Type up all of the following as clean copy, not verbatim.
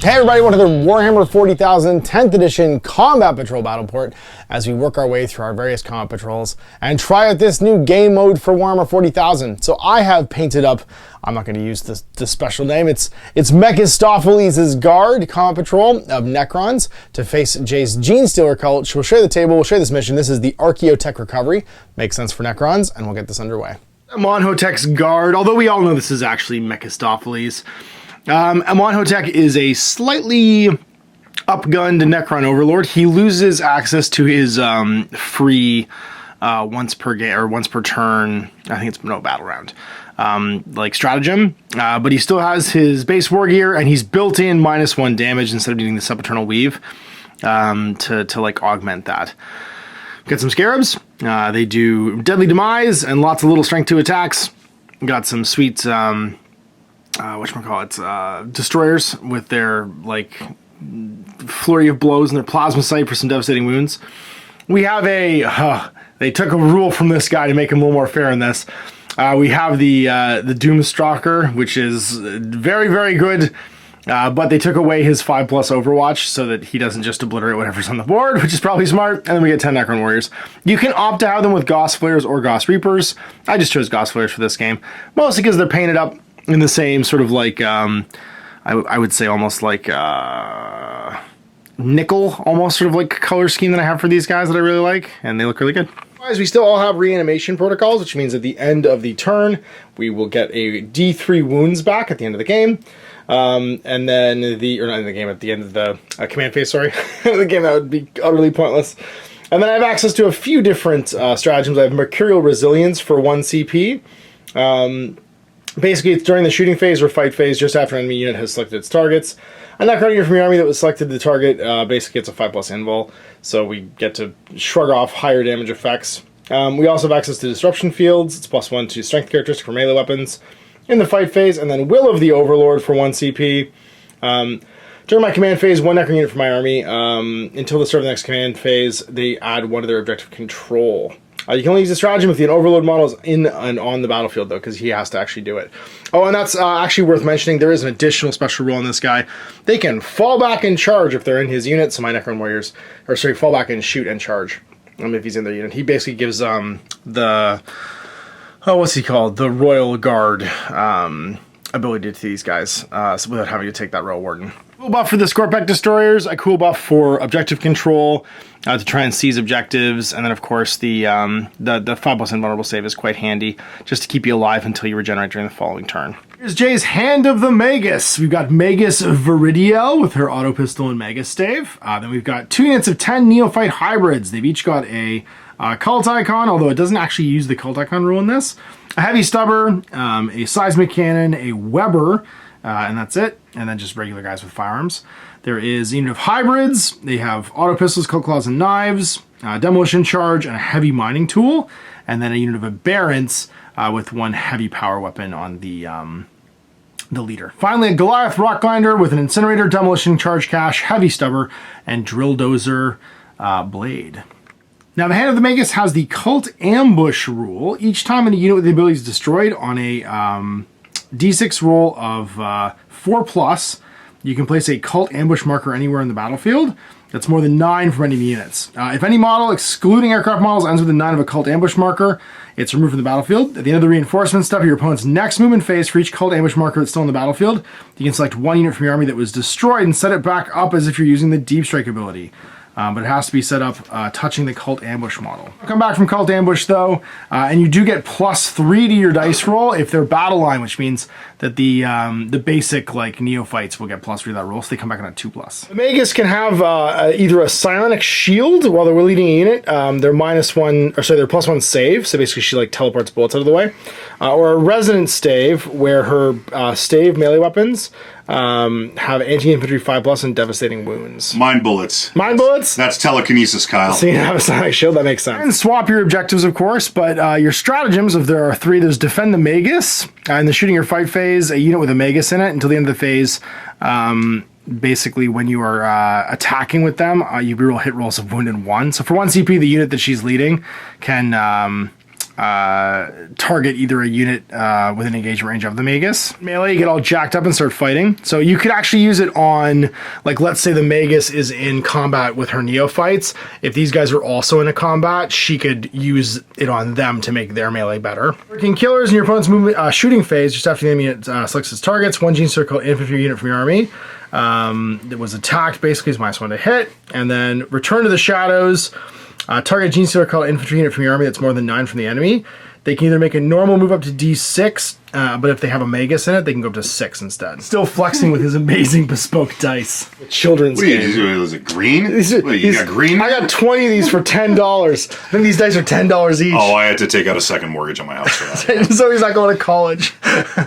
Hey everybody, welcome to the Warhammer 40,000 10th edition Combat Patrol Battleport as we work our way through our various combat patrols and try out this new game mode for Warhammer 40,000. So I have painted up, I'm not going to use the special name, it's Mephistopheles' Guard Combat Patrol of Necrons to face Jay's Genestealer Cults. We'll share the table, we'll share this mission. This is the Archaeotech Recovery. Makes sense for Necrons, and we'll get this underway. Amonhotep's Guard, although we all know this is actually Mephistopheles. Amonhotep is a slightly upgunned Necron overlord. He loses access to his free once per game or once per turn. I think it's no battle round, like stratagem. But he still has his base war gear, and he's built in -1 damage instead of needing the Sempiternal Weave to like augment that. Got some scarabs. They do deadly demise and lots of little strength 2 attacks. Got some sweet. Destroyers with their like flurry of blows and their plasma sight for some devastating wounds. We have they took a rule from this guy to make him a little more fair in this. We have the Doomstalker, which is very, very good, but they took away his 5+ Overwatch so that he doesn't just obliterate whatever's on the board, which is probably smart. And then we get 10 Necron Warriors. You can opt to have them with Gauss Flares or Gauss Reapers. I just chose Gauss Flares for this game, mostly because they're painted up in the same sort of like, I would say almost like nickel, almost sort of like color scheme that I have for these guys that I really like, and they look really good. We still all have reanimation protocols, which means at the end of the turn, we will get a D3 wounds back at the end of the game. And then at the end of the command phase, sorry. The game, that would be utterly pointless. And then I have access to a few different stratagems. I have Mercurial Resilience for 1 CP. Basically, it's during the shooting phase or fight phase, just after an enemy unit has selected its targets. A Necron unit from your army that was selected the target basically gets a 5+ invul, so we get to shrug off higher damage effects. We also have access to Disruption Fields. It's +1 to Strength characteristic for melee weapons in the fight phase, and then Will of the Overlord for 1 CP. During my command phase, 1 Necron unit from my army, until the start of the next command phase, they add 1 to their objective control. You can only use the stratagem if the Overlord model is in and on the battlefield, though, because he has to actually do it. Oh, and that's actually worth mentioning. There is an additional special rule on this guy. They can fall back and charge if they're in his unit, so my Necron Warriors, or sorry, fall back and shoot and charge if he's in their unit. He basically gives what's he called? The Royal Guard ability to these guys, so without having to take that Royal Warden. Cool buff for the Scorpec Destroyers, a cool buff for objective control to try and seize objectives, and then of course the 5+ invulnerable save is quite handy just to keep you alive until you regenerate during the following turn. Here's Jay's Hand of the Magus. We've got Magus Viridiel with her auto pistol and Magus stave. Then we've got 2 units of 10 Neophyte hybrids. They've each got a cult icon, although it doesn't actually use the cult icon rule in this. A heavy stubber, a seismic cannon, a Weber, and that's it. And then just regular guys with firearms. There is a unit of hybrids. They have auto pistols, cult claws, and knives, demolition charge, and a heavy mining tool. And then a unit of aberrants with 1 heavy power weapon on the leader. Finally, a Goliath Rockgrinder with an incinerator, demolition charge cache, heavy stubber, and drill dozer blade. Now, the Hand of the Magus has the Cult Ambush rule. Each time a unit with the ability is destroyed on a D6 roll of 4+, you can place a Cult Ambush marker anywhere in the battlefield. That's more than 9 from any units. If any model, excluding aircraft models, ends with a 9 of a Cult Ambush marker, it's removed from the battlefield. At the end of the reinforcement step of your opponent's next movement phase, for each Cult Ambush marker that's still in the battlefield, you can select 1 unit from your army that was destroyed and set it back up as if you're using the Deep Strike ability. But it has to be set up touching the Cult Ambush model. Come back from Cult Ambush, though, and you do get +3 to your dice roll if they're battle line, which means that the basic like neophytes will get +3 to that roll, so they come back on a 2+. The Magus can have either a psionic shield while they're leading a unit. They're +1 save, so basically she like teleports bullets out of the way, or a resonant stave where her stave melee weapons have anti-infantry 5+ and devastating wounds. Mind bullets. Mind bullets? That's telekinesis, Kyle. So you have a sonic shield, that makes sense. And swap your objectives, of course, but your stratagems, if there are 3, there's defend the Magus. In the shooting or fight phase, a unit with a Magus in it until the end of the phase. Basically, when you are attacking with them, you reroll hit rolls of wound and 1. So for 1 CP, the unit that she's leading can target either a unit within engagement range of the Magus. Melee, you get all jacked up and start fighting. So you could actually use it on, like, let's say the Magus is in combat with her neophytes. If these guys are also in a combat, she could use it on them to make their melee better. Working killers in your opponent's movement shooting phase, just after the enemy unit selects its targets, one Genestealer Cult infantry unit from your army that was attacked basically is -1 to hit, and then return to the shadows. Target Genestealer Cult infantry unit from your army that's more than 9 from the enemy. They can either make a normal move up to D6, but if they have a Magus in it, they can go up to 6 instead. Still flexing with his amazing bespoke dice. Children's game. Was it green? You got green? I got 20 of these for $10. I think these dice are $10 each. Oh, I had to take out a second mortgage on my house for that. So he's not going to college.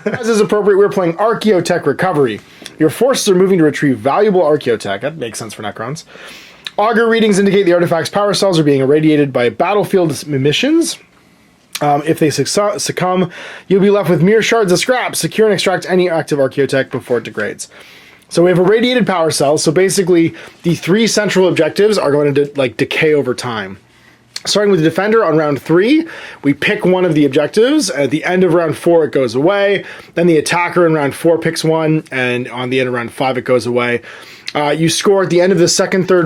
As is appropriate, we're playing Archaeotech Recovery. Your forces are moving to retrieve valuable Archaeotech. That makes sense for Necrons. Augur readings indicate the artifact's power cells are being irradiated by battlefield emissions. If they succumb, you'll be left with mere shards of scrap. Secure and extract any active Archaeotech before it degrades. So we have irradiated power cells. So basically, the 3 central objectives are going to decay over time. Starting with the Defender on round 3, we pick one of the objectives. At the end of round 4, it goes away. Then the Attacker in round 4 picks one, and on the end of round 5, it goes away. You score at the end of the second, third,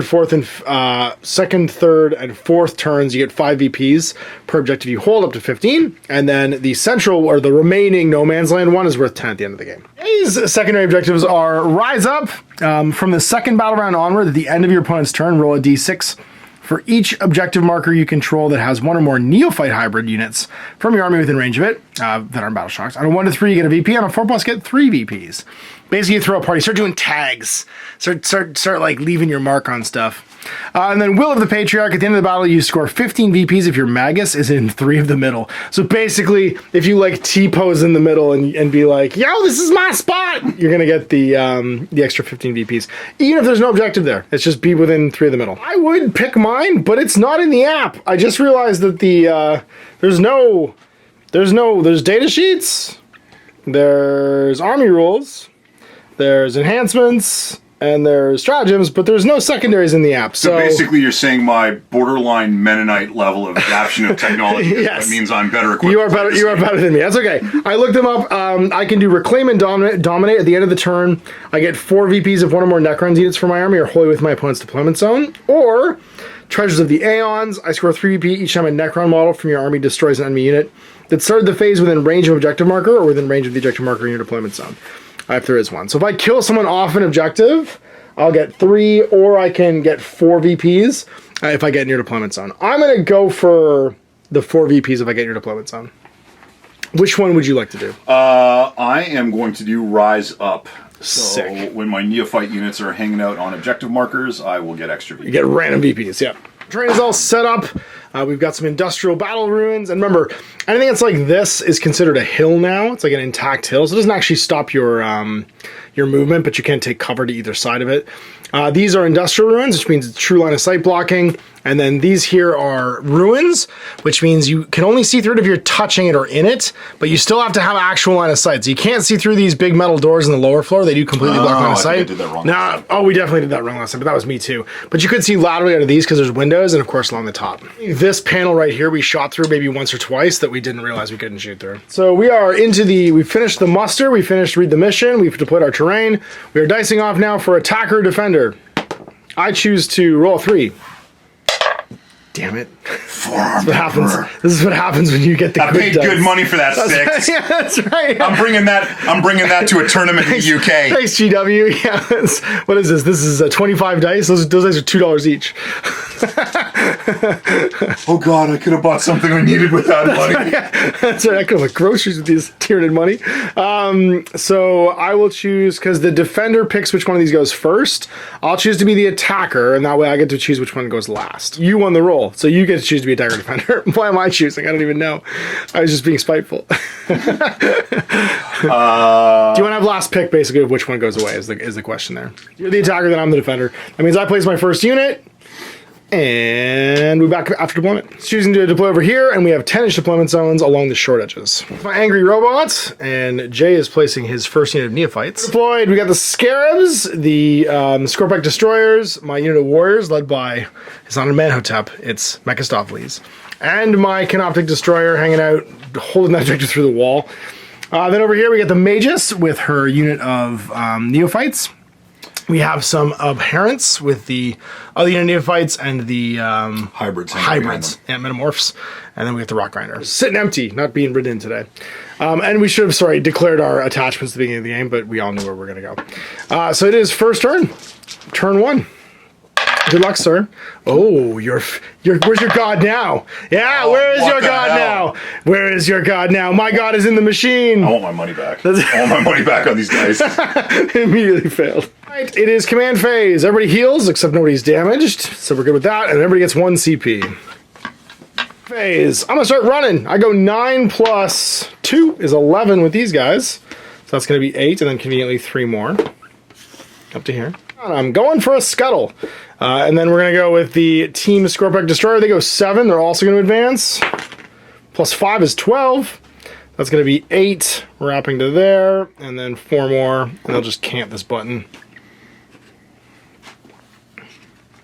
and fourth turns. You get 5 VPs per objective you hold, up to 15. And then the central, or the remaining No Man's Land one, is worth 10 at the end of the game. These secondary objectives are Rise Up. From the second battle round onward, at the end of your opponent's turn, roll a D6 for each objective marker you control that has one or more neophyte hybrid units from your army within range of it that are battle shocks. On a 1 to 3, you get a VP. On a 4+, get 3 VPs. Basically, you throw a party, start doing tags, start like leaving your mark on stuff. And then Will of the Patriarch, at the end of the battle, you score 15 VPs if your Magus is in 3 of the middle. So basically, if you like T-pose in the middle and be like, yo, this is my spot, you're going to get the extra 15 VPs. Even if there's no objective there, it's just be within 3 of the middle. I would pick mine, but it's not in the app. I just realized that there's data sheets, there's army rules, there's enhancements, and there's stratagems, but there's no secondaries in the app. So basically, you're saying my borderline Mennonite level of adaption of technology yes. means I'm better equipped. You are better. You are better than me. That's okay. I looked them up. I can do Reclaim and Dominate at the end of the turn. I get 4 VPs if one or more Necrons units for my army are wholly with my opponent's deployment zone. Or Treasures of the Aeons. I score 3 VP each time a Necron model from your army destroys an enemy unit that started the phase within range of objective marker or within range of the objective marker in your deployment zone. If there is one. So if I kill someone off an objective, I'll get 3, or I can get 4 VPs if I get in your deployment zone. I'm going to go for the 4 VPs if I get in your deployment zone. Which one would you like to do? I am going to do Rise Up. So Sick. When my neophyte units are hanging out on objective markers, I will get extra VPs. You get random VPs, yeah. Terrain is all set up. We've got some industrial battle ruins. And remember, anything that's like this is considered a hill now. It's like an intact hill. So it doesn't actually stop your movement, but you can take cover to either side of it. These are industrial ruins, which means it's true line of sight blocking. And then these here are ruins, which means you can only see through it if you're touching it or in it, but you still have to have actual line of sight. So you can't see through these big metal doors in the lower floor. They do completely block line of sight. I did that wrong. Oh, we definitely did that wrong last time, but that was me too. But you could see laterally out of these because there's windows and of course along the top. This panel right here we shot through maybe once or twice that we didn't realize we couldn't shoot through. So we finished the muster, we finished read the mission, we've deployed our terrain. We are dicing off now for attacker defender. I choose to roll 3. Damn it. Forearm. This is what happens when you get the I paid good money for that 6. Yeah, that's right. I'm bringing that to a tournament in the UK. Thanks, GW. Yeah, what is this? This is 25 dice. Those dice are $2 each. Oh God, I could have bought something I needed with that money. That's right. I could have groceries with these Tyranid money. So I will choose, because the defender picks which one of these goes first. I'll choose to be the attacker, and that way I get to choose which one goes last. You won the roll, so you get to choose to be attacker defender. Why am I choosing? I don't even know. I was just being spiteful. Do you want to have last pick, basically, of which one goes away is the question there. You're the attacker, then I'm the defender. That means I place my first unit. And we're back after deployment. Choosing to deploy over here, and we have 10-inch deployment zones along the short edges. My angry robots, and Jay is placing his first unit of neophytes. Deployed, we got the Scarabs, the Scorpec Destroyers, my unit of warriors led by, it's not a Manhotep, it's Mephistopheles, and my Canoptic Destroyer hanging out, holding that objective through the wall. Then over here we got the Magus with her unit of neophytes. We have some Abhorrents with the other unit neophytes and the Hybrids, and metamorphs. And then we have the Rock Grinders. Sitting empty, not being ridden in today. And we should have, declared our attachments at the beginning of the game, but we all knew where we were going to go. So it is first turn. Turn 1. Good luck, sir. Oh, where's your god now? Yeah, where is your god now? Where is your god now? My god is in the machine. I want my money back. I want my money back on these guys. Immediately failed. Right, it is command phase. Everybody heals, except nobody's damaged. So we're good with that, and everybody gets 1 CP. Phase. I'm gonna start running. I go 9 plus 2 is 11 with these guys. So that's gonna be 8, and then conveniently 3 more. Up to here. I'm going for a scuttle. And then we're going to go with the Team Scorpec Destroyer. They go 7. They're also going to advance. Plus 5 is 12. That's going to be 8, wrapping to there. And then 4 more. And they'll just camp this button.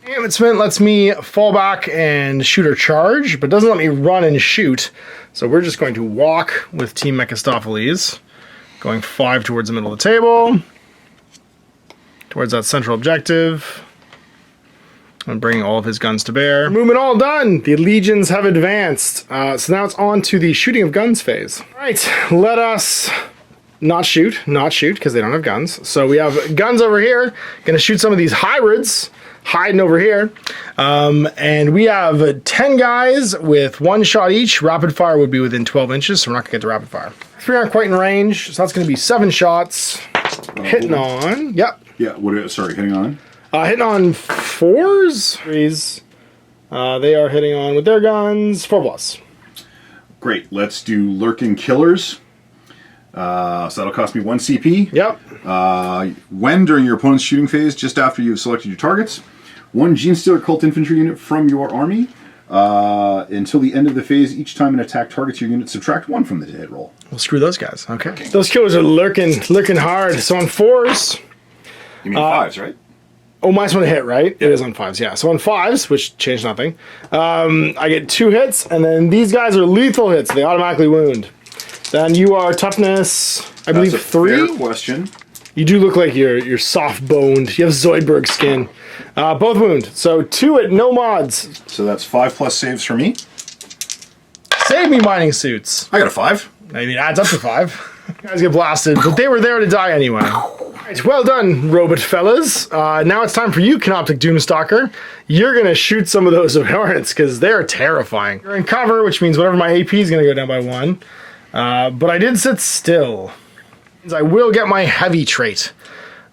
Amendment lets me fall back and shoot or charge, but doesn't let me run and shoot. So we're just going to walk with Team Mephistopheles. Going 5 towards the middle of the table. Towards that central objective. And bringing all of his guns to bear. Movement all done. The legions have advanced. So now it's on to the shooting of guns phase. All right, let us not shoot, because they don't have guns. So we have guns over here. Gonna shoot some of these hybrids hiding over here. And we have 10 guys with 1 shot each. Rapid fire would be within 12 inches, so we're not gonna get to rapid fire. 3 aren't quite in range, so that's gonna be 7 shots. Hitting on, yep. Yeah, hitting on? Hitting on 4s, 3s. They are hitting on with their guns 4+. Great. Let's do Lurking Killers. So that'll cost me 1 CP. Yep. When during your opponent's shooting phase, just after you've selected your targets, 1 Genestealer Cult infantry unit from your army. Until the end of the phase, each time an attack targets your unit, subtract 1 from the hit roll. Well, screw those guys. Okay. Those killers are lurking hard. So on 4s. You mean 5s, right? Oh, minus 1 to hit, right? It is on 5s, yeah. So on 5s, which changed nothing, I get 2 hits, and then these guys are lethal hits. They automatically wound. Then you are toughness, I believe, 3. Fair question. You do look like you're soft-boned. You have Zoidberg skin. Both wound. So 2 at no mods. So that's 5+ saves for me. Save me, mining suits. I got a 5. I mean, it adds up to 5. Guys get blasted, but they were there to die anyway. Right, well done, robot fellas. Now it's time for you, Canoptic Doomstalker. You're gonna shoot some of those Abhorrents, because they're terrifying. You're in cover, which means whatever my AP is gonna go down by 1. But I did sit still. I will get my heavy trait.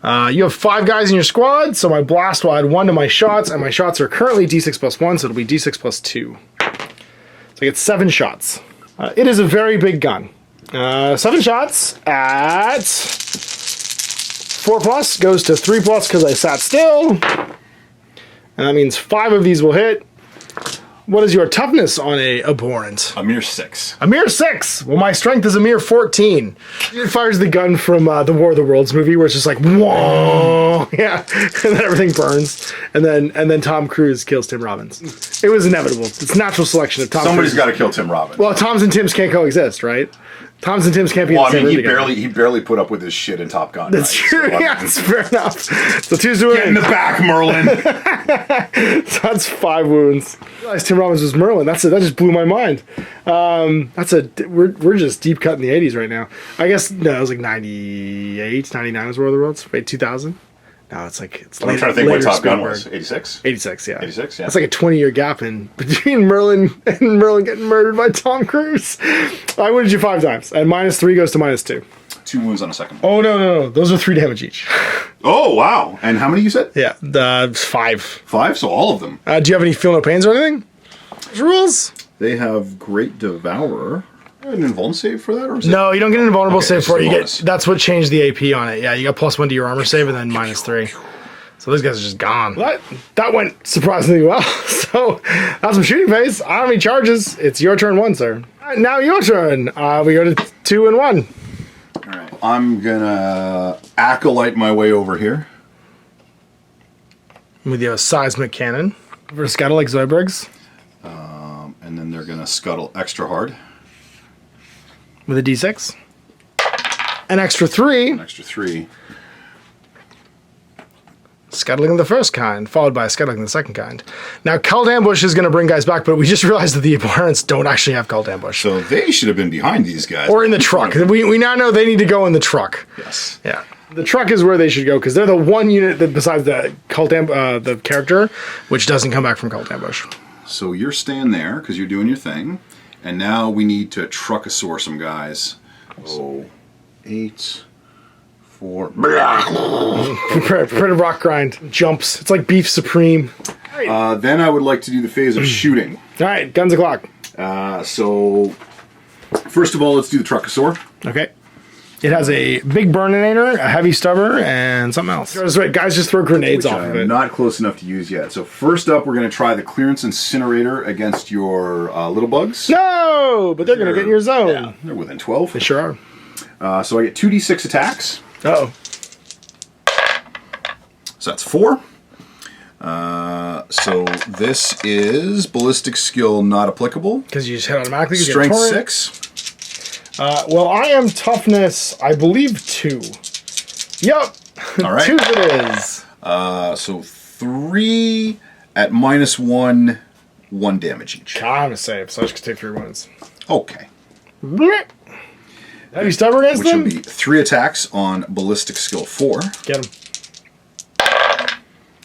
You have 5 guys in your squad, so my blast will add 1 to my shots, and my shots are currently d6 plus 1, so it'll be d6 plus 2. So I get 7 shots. It is a very big gun. 7 shots at 4+ goes to 3+ because I sat still. And that means 5 of these will hit. What is your toughness on a Abhorrent? A mere 6. A mere 6. Well, my strength is a mere 14. It fires the gun from the War of the Worlds movie, where it's just like whoa, yeah, and then everything burns, and then Tom Cruise kills Tim Robbins. It was inevitable. It's natural selection of Tom. Somebody's got to kill Tim Robbins. Well, Toms and Tims can't coexist, right? Toms and Tims can't be. Well, the same he barely put up with his shit in Top Gun. That's true. So, yeah, that's fair enough. So 2's doing. Get in the back, Merlin. So that's 5 wounds. I realized Tim Robbins was Merlin. That just blew my mind. We're just deep cutting the 80s right now. I guess no, it was like 98, 99 was War of the Worlds. Wait, 2000. No, it's like it's. I'm trying to think what Top Gun was. 86. 86, yeah. 86, yeah. That's like a 20-year gap between Merlin and Merlin getting murdered by Tom Cruise. I wounded you 5 times, and -3 goes to -2. 2 wounds on a second. Oh no! Those are 3 damage each. Oh wow! And how many you said? Yeah, 5. 5, so all of them. Do you have any feel no pains or anything? Rules. They have Great Devourer. An invuln save for that, or is no? You don't get an invulnerable save for it. You get that's what changed the AP on it. Yeah, you got +1 to your armor save and then -3. So those guys are just gone. That went surprisingly well. So that's some shooting phase. Army charges. It's your turn 1, sir. Now your turn. We go to 2 and 1. All right. I'm gonna acolyte my way over here. With your seismic cannon. For scuttle like Zoidbergs. And then they're gonna scuttle extra hard. With a D6. An extra 3. An extra 3. Scuttling of the first kind, followed by scuttling of the second kind. Now, Cult Ambush is going to bring guys back, but we just realized that the opponents don't actually have Cult Ambush. So they should have been behind these guys. Or in the truck. We now know they need to go in the truck. Yes. Yeah. The truck is where they should go, because they're the one unit that, besides the the character, which doesn't come back from Cult Ambush. So you're staying there, because you're doing your thing. And now we need to truckosaur some guys. Oh, 8... 4. Prepare to rock grind. Jumps. It's like beef supreme. Then I would like to do the phase of shooting. All right, guns o'clock. So, first of all, let's do the truckosaur. Okay. It has a big burninator, a heavy stubber, and something else. That's right. Guys just throw grenades off of it. Not close enough to use yet. So first up, we're going to try the clearance incinerator against your little bugs. No, but they're going to get in your zone. Yeah, they're within 12. They sure are. So I get 2d6 attacks. Uh-oh. So that's 4. So this is ballistic skill not applicable. Because you just hit automatically. Strength 6. Well, I am toughness, I believe, 2. Yup. All right. 2 it is. So 3 at -1, 1 damage each. Kind of safe, so I just take 3 wounds. Okay. Heavy stubber against Which them? will be 3 attacks on ballistic skill 4. Get him.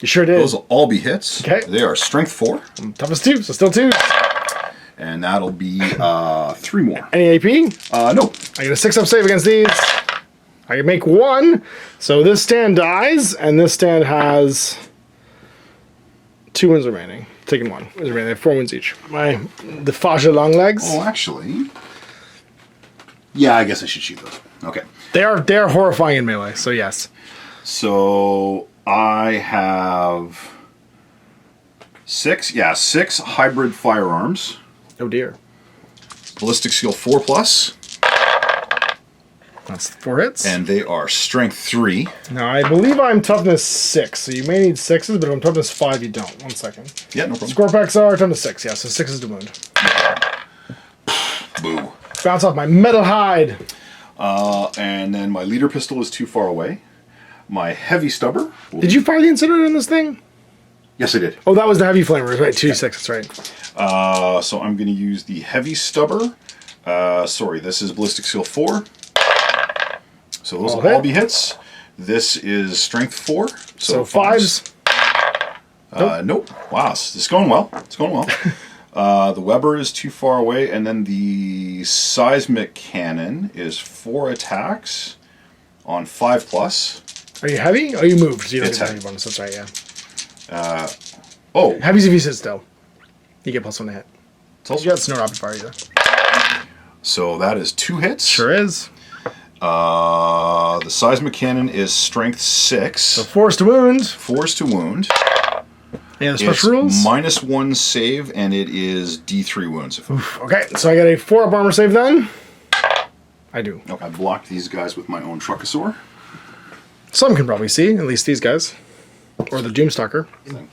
You sure did. Those will all be hits. Okay. They are strength 4. Toughness 2, so still 2. And that'll be 3 more. Any AP? No. I get a 6-up save against these. I can make 1. So this stand dies, and this stand has 2 wounds remaining. Taking 1. Wounds remaining. They have 4 wounds each. The Faja long legs. Oh, actually. Yeah, I guess I should shoot those. Okay. They are horrifying in melee, so yes. So I have 6. Yeah, 6 hybrid firearms. Oh dear. Ballistic skill 4+. That's 4 hits. And they are strength 3. Now I believe I'm toughness 6, so you may need 6s, but if I'm toughness 5, you don't. 1 second. Yeah, no problem. Scorpax are toughness 6, yeah, so 6 is the wound. Boo. Bounce off my metal hide. And then my leader pistol is too far away. My heavy stubber. Did you fire the incinerator in this thing? Yes, I did. Oh, that was the heavy flamer, right? 2d6, that's right. So I'm going to use the heavy stubber. Sorry, this is ballistic skill 4. So those will all be hits. This is strength 4. So 5s. Nope. Wow, this is going well. It's going well. The Weber is too far away, and then the seismic cannon is 4 attacks on 5+. Are you heavy? Oh, you moved. So you don't It's get heavy. heavy bonus. That's right, yeah. Oh, Heavy's if you sit still. You get +1 to hit. it's also, You got no rapid fire either. so that is 2 hits. Sure is. The seismic cannon is strength 6. So force to wound. Force to wound. Yeah, the It's special rules. -1 save, and it is D3 wounds. Okay, so I got a 4-up armor save then. I do. Okay, I blocked these guys with my own truckosaur. Some can probably see, at least these guys. Or the Doomstalker.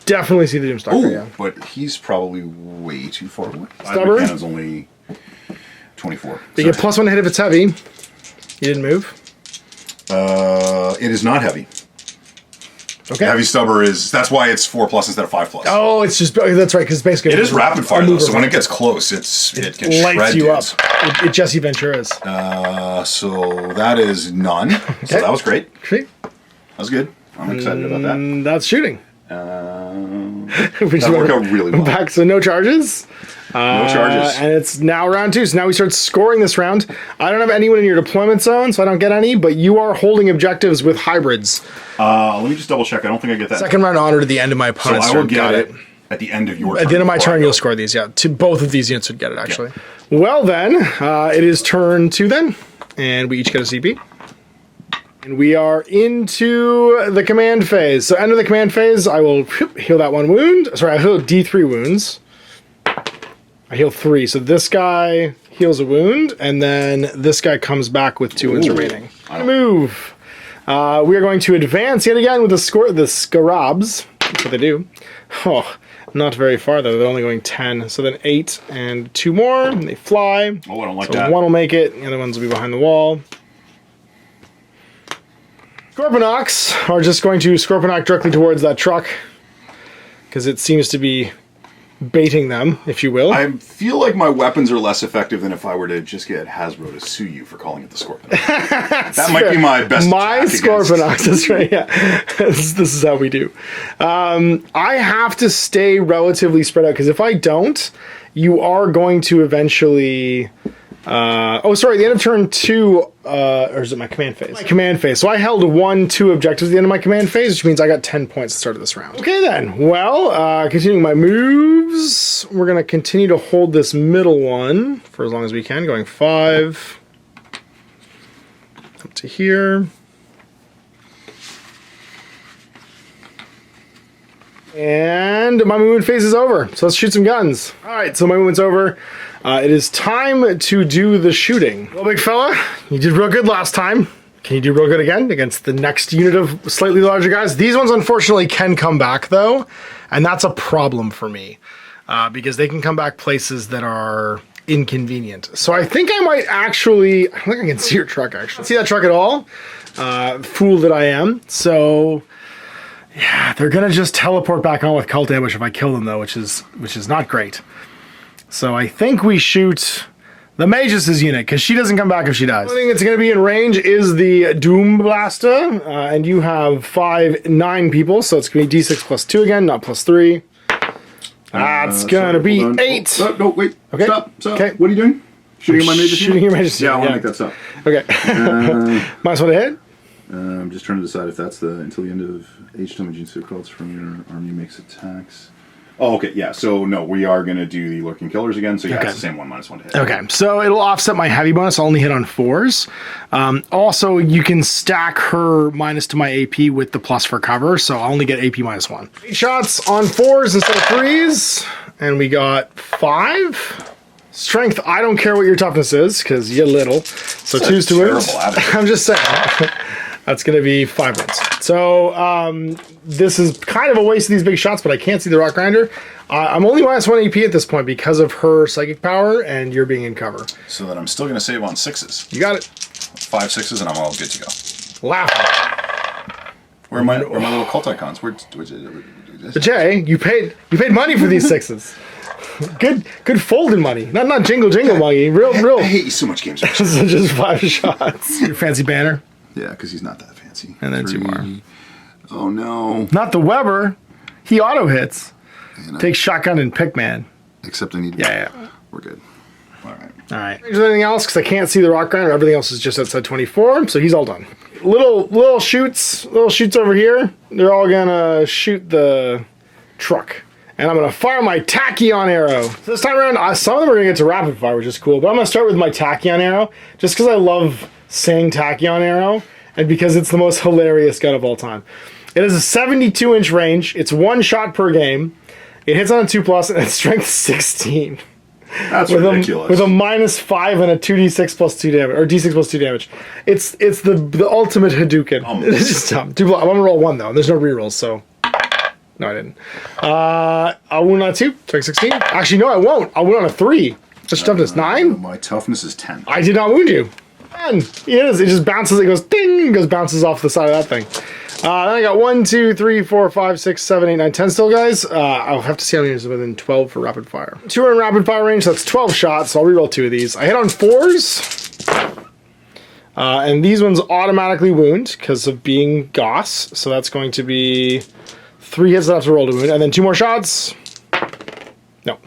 Definitely see the Doomstalker, Oh, yeah. but he's probably way too far away. Stubborn? My cannon's only 24. You get +1 to hit if it's heavy. You didn't move. It is not heavy. Okay. Heavy stubber is, that's why it's 4+ instead of 5+. Oh, it's just, that's right, because basically... It is rapid fire, a though, mover so when it weapon. gets close, it can lights shred you dudes. up. It Jesse Ventura's. So that is none. So that was great. See? That was good. I'm excited about that. And that's shooting. That worked out really well. Back, so no charges. No charges. And it's now round 2, so now we start scoring this round. I don't have anyone in your deployment zone, so I don't get any, but you are holding objectives with hybrids. Let me just double check. I don't think I get that. Second round honor to the end of my So opponent's I will turn. get Got it at the end of your turn. At the end of my before I turn, go. you'll score these, yeah. To both of these units would get it, actually. Well then, it is turn 2 then, and we each get a CP. And we are into the command phase. So end of the command phase, I will heal that 1 wound. Sorry, I heal D3 wounds. I heal 3. So this guy heals a wound, and then this guy comes back with 2 wounds remaining. Move. We are going to advance yet again with the Scarabs. That's what they do. Oh, not very far though. They're only going 10. So then 8 and 2 more, and they fly. Oh, I don't like so that. 1 will make it, the other ones will be behind the wall. Scorponocks are just going to Scorponock directly towards that truck because it seems to be baiting them, if you will. I feel like my weapons are less effective than if I were to just get Hasbro to sue you for calling it the Scorpion. That might be my best. My Scorponocks, that's right, yeah. This is how we do. I have to stay relatively spread out because if I don't, you are going to eventually... the end of turn 2, or is it my command phase? My command phase. So I held 1-2 objectives at the end of my command phase, which means I got 10 points at the start of this round. Okay then, well, continuing my moves, we're going to continue to hold this middle one for as long as we can, going 5, up to here. And my movement phase is over, so let's shoot some guns. All right, so my movement's over. It is time to do the shooting. Well, big fella, you did real good last time. Can you do real good again against the next unit of slightly larger guys? These ones, unfortunately, can come back, though, and that's a problem for me because they can come back places that are inconvenient. So I think I might actually... I think I can see your truck, actually. See that truck at all? Fool that I am. So... yeah, they're gonna just teleport back on with cult ambush if I kill them, though, which is not great. So I think we shoot the Magus' unit, because she doesn't come back if she dies. The only thing that's gonna be in range is the Doom Blaster, and you have 9 people, so it's gonna be D6 plus 2 again, not plus 3. That's gonna be 8. Oh, no, wait. Okay. Stop. Okay. What are you doing? Shooting my Magus? Shooting your Magus. Yeah, I want to make that stop. Okay. Minus 1 to hit. I'm just trying to decide if that's until the end of each time Genestealer Cults from your army makes attacks. Oh, okay, yeah. So no, we are going to do the Lurking Killers again. So yeah, it's the same one, minus 1 to hit. Okay, so it'll offset my heavy bonus. I'll only hit on 4s. Also, you can stack her minus to my AP with the plus for cover, so I'll only get AP minus 1. 8 shots on 4s instead of 3s, and we got 5. Strength, I don't care what your toughness is, because you're little. So 2s to wounds. I'm just saying. That's going to be 5 wounds. So this is kind of a waste of these big shots, but I can't see the Rock Grinder. I'm only minus 1 AP at this point because of her psychic power, and you're being in cover. So then I'm still going to save on 6s. You got it. 5 6s, and I'm all good to go. Laugh. Where are my little cult icons? But Jay, you paid money for these 6s. Good folding money. Not jingle money. Real. I hate you so much, games. Just 5 shots. Your fancy banner. Yeah, because he's not that fancy. And then 2 more. Oh, no. Not the Weber. He auto hits. Takes shotgun and pickman. Except I need... Yeah. We're good. All right. All right. Is there anything else? Because I can't see the Rock Grinder. Everything else is just outside 24, so he's all done. Little shoots over here. They're all gonna shoot the truck. And I'm gonna fire my Tachyon arrow. So this time around, some of them are gonna get to rapid fire, which is cool. But I'm gonna start with my Tachyon arrow, just because I love saying Tachyon arrow, and because it's the most hilarious gun of all time. It has a 72-inch range. It's 1 shot per game. It hits on a 2+, and it's strength 16. That's ridiculous. With a -5 and a 2d6 plus 2 damage, or d6 plus 2 damage. It's the ultimate Hadouken. It's just dumb. I'm gonna roll 1 though. There's no rerolls, so. No, I didn't. I'll wound on a 2, strength 16. Actually, no, I won't. I'll wound on a 3. What's your toughness? 9? My toughness is 10. I did not wound you. 10. It is. It just bounces. It goes ding. It bounces off the side of that thing. Then I got 1, 2, 3, 4, 5, 6, 7, 8, 9, 10 still, guys. I'll have to see how many is within 12 for rapid fire. 2 are in rapid fire range. So that's 12 shots. So I'll reroll 2 of these. I hit on 4s. And these ones automatically wound because of being Goss. So that's going to be 3 hits that I have to roll to wound. And then 2 more shots. No.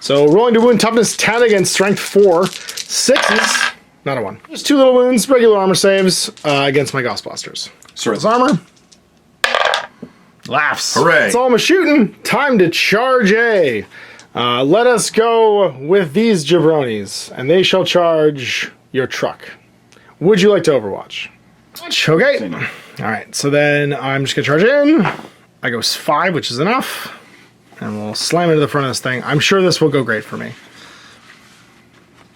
So rolling to wound, toughness 10 against strength 4. 6s. Not a 1. Just 2 little wounds, regular armor saves against my Goss Blasters. Swords armor. Laughs. Hooray. That's all I'm shooting. Time to charge A. Let us go with these jabronis, and they shall charge your truck. Would you like to overwatch? Okay. All right. So then I'm just gonna charge in. I go 5, which is enough, and we'll slam into the front of this thing. I'm sure this will go great for me.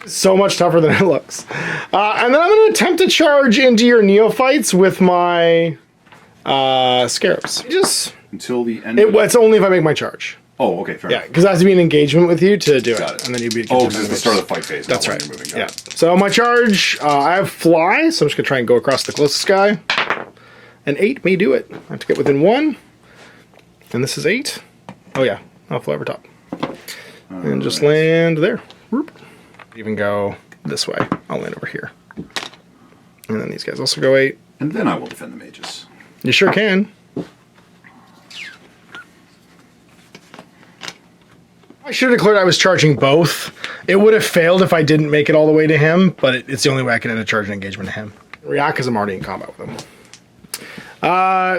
So much tougher than it looks. And then I'm gonna attempt to charge into your neophytes with my scarabs. Just until the end. It's only if I make my charge. Oh, okay, fair enough. Yeah, because it has to be an engagement with you to do it. And then you'd be because it's the start of the fight phase. That's right. Yeah. So my charge, I have fly, so I'm just gonna try and go across the closest guy. An 8 may do it. I have to get within 1. And this is 8. Oh yeah, I'll fly over top. And just land there. Whoop. Even go this way. I'll land over here. And then these guys also go 8. And then I will defend the mages. You sure can. I should have declared I was charging both. It would have failed if I didn't make it all the way to him, but it's the only way I can end a charge and engagement to him. React because I'm already in combat with him.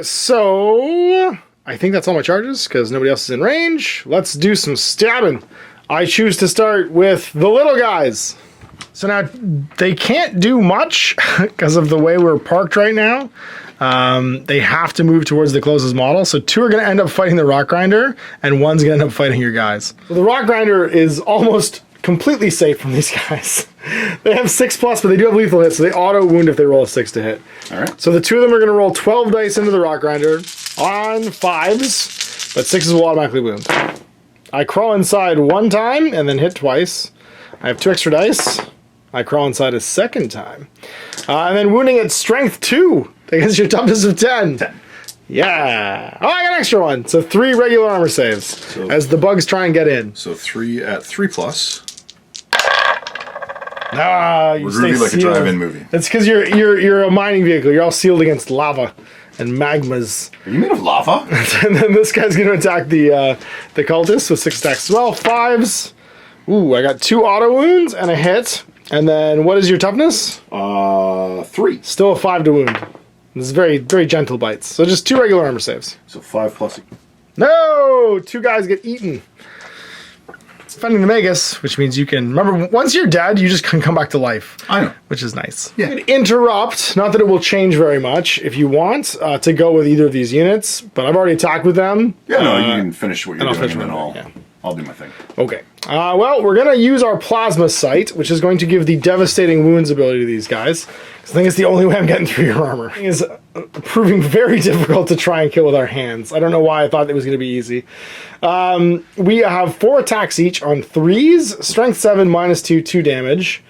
So I think that's all my charges because nobody else is in range. Let's do some stabbing. I choose to start with the little guys. So now they can't do much because of the way we're parked right now. They have to move towards the closest model. So 2 are going to end up fighting the Rock Grinder, and 1's going to end up fighting your guys. So the Rock Grinder is almost completely safe from these guys. They have 6+, but they do have lethal hits, so they auto wound if they roll a 6 to hit. All right. So the 2 of them are going to roll 12 dice into the Rock Grinder on 5s, but 6s will automatically wound. I crawl inside 1 time and then hit twice. I have 2 extra dice. I crawl inside a 2nd time. And then wounding at strength 2 against your toughness of 10. 10. Yeah. Oh, I got an extra 1. So 3 regular armor saves as the bugs try and get in. So 3 at 3+. Ah, you We're stay really like sealed. a drive-in movie. It's because you're a mining vehicle. You're all sealed against lava and magmas. Are you made of lava? And then this guy's going to attack the cultist with 6 attacks as well. 5s. Ooh, I got 2 auto wounds and a hit. And then what is your toughness? 3. Still a 5 to wound. This is very, very gentle bites. So just 2 regular armor saves. So 5+. No! 2 guys get eaten. It's defending the Magus, which means you can... Remember, once you're dead, you just can come back to life. I know. Which is nice. Yeah. You can interrupt, not that it will change very much, if you want, to go with either of these units, but I've already attacked with them. Yeah, no, you can finish what you're doing and then yeah. I'll do my thing. Okay. Well, we're going to use our Plasma Sight, which is going to give the Devastating Wounds ability to these guys. I think it's the only way I'm getting through your armor. It is proving very difficult to try and kill with our hands. I don't know why I thought it was going to be easy. We have 4 attacks each on 3s. Strength 7, -2, 2 damage.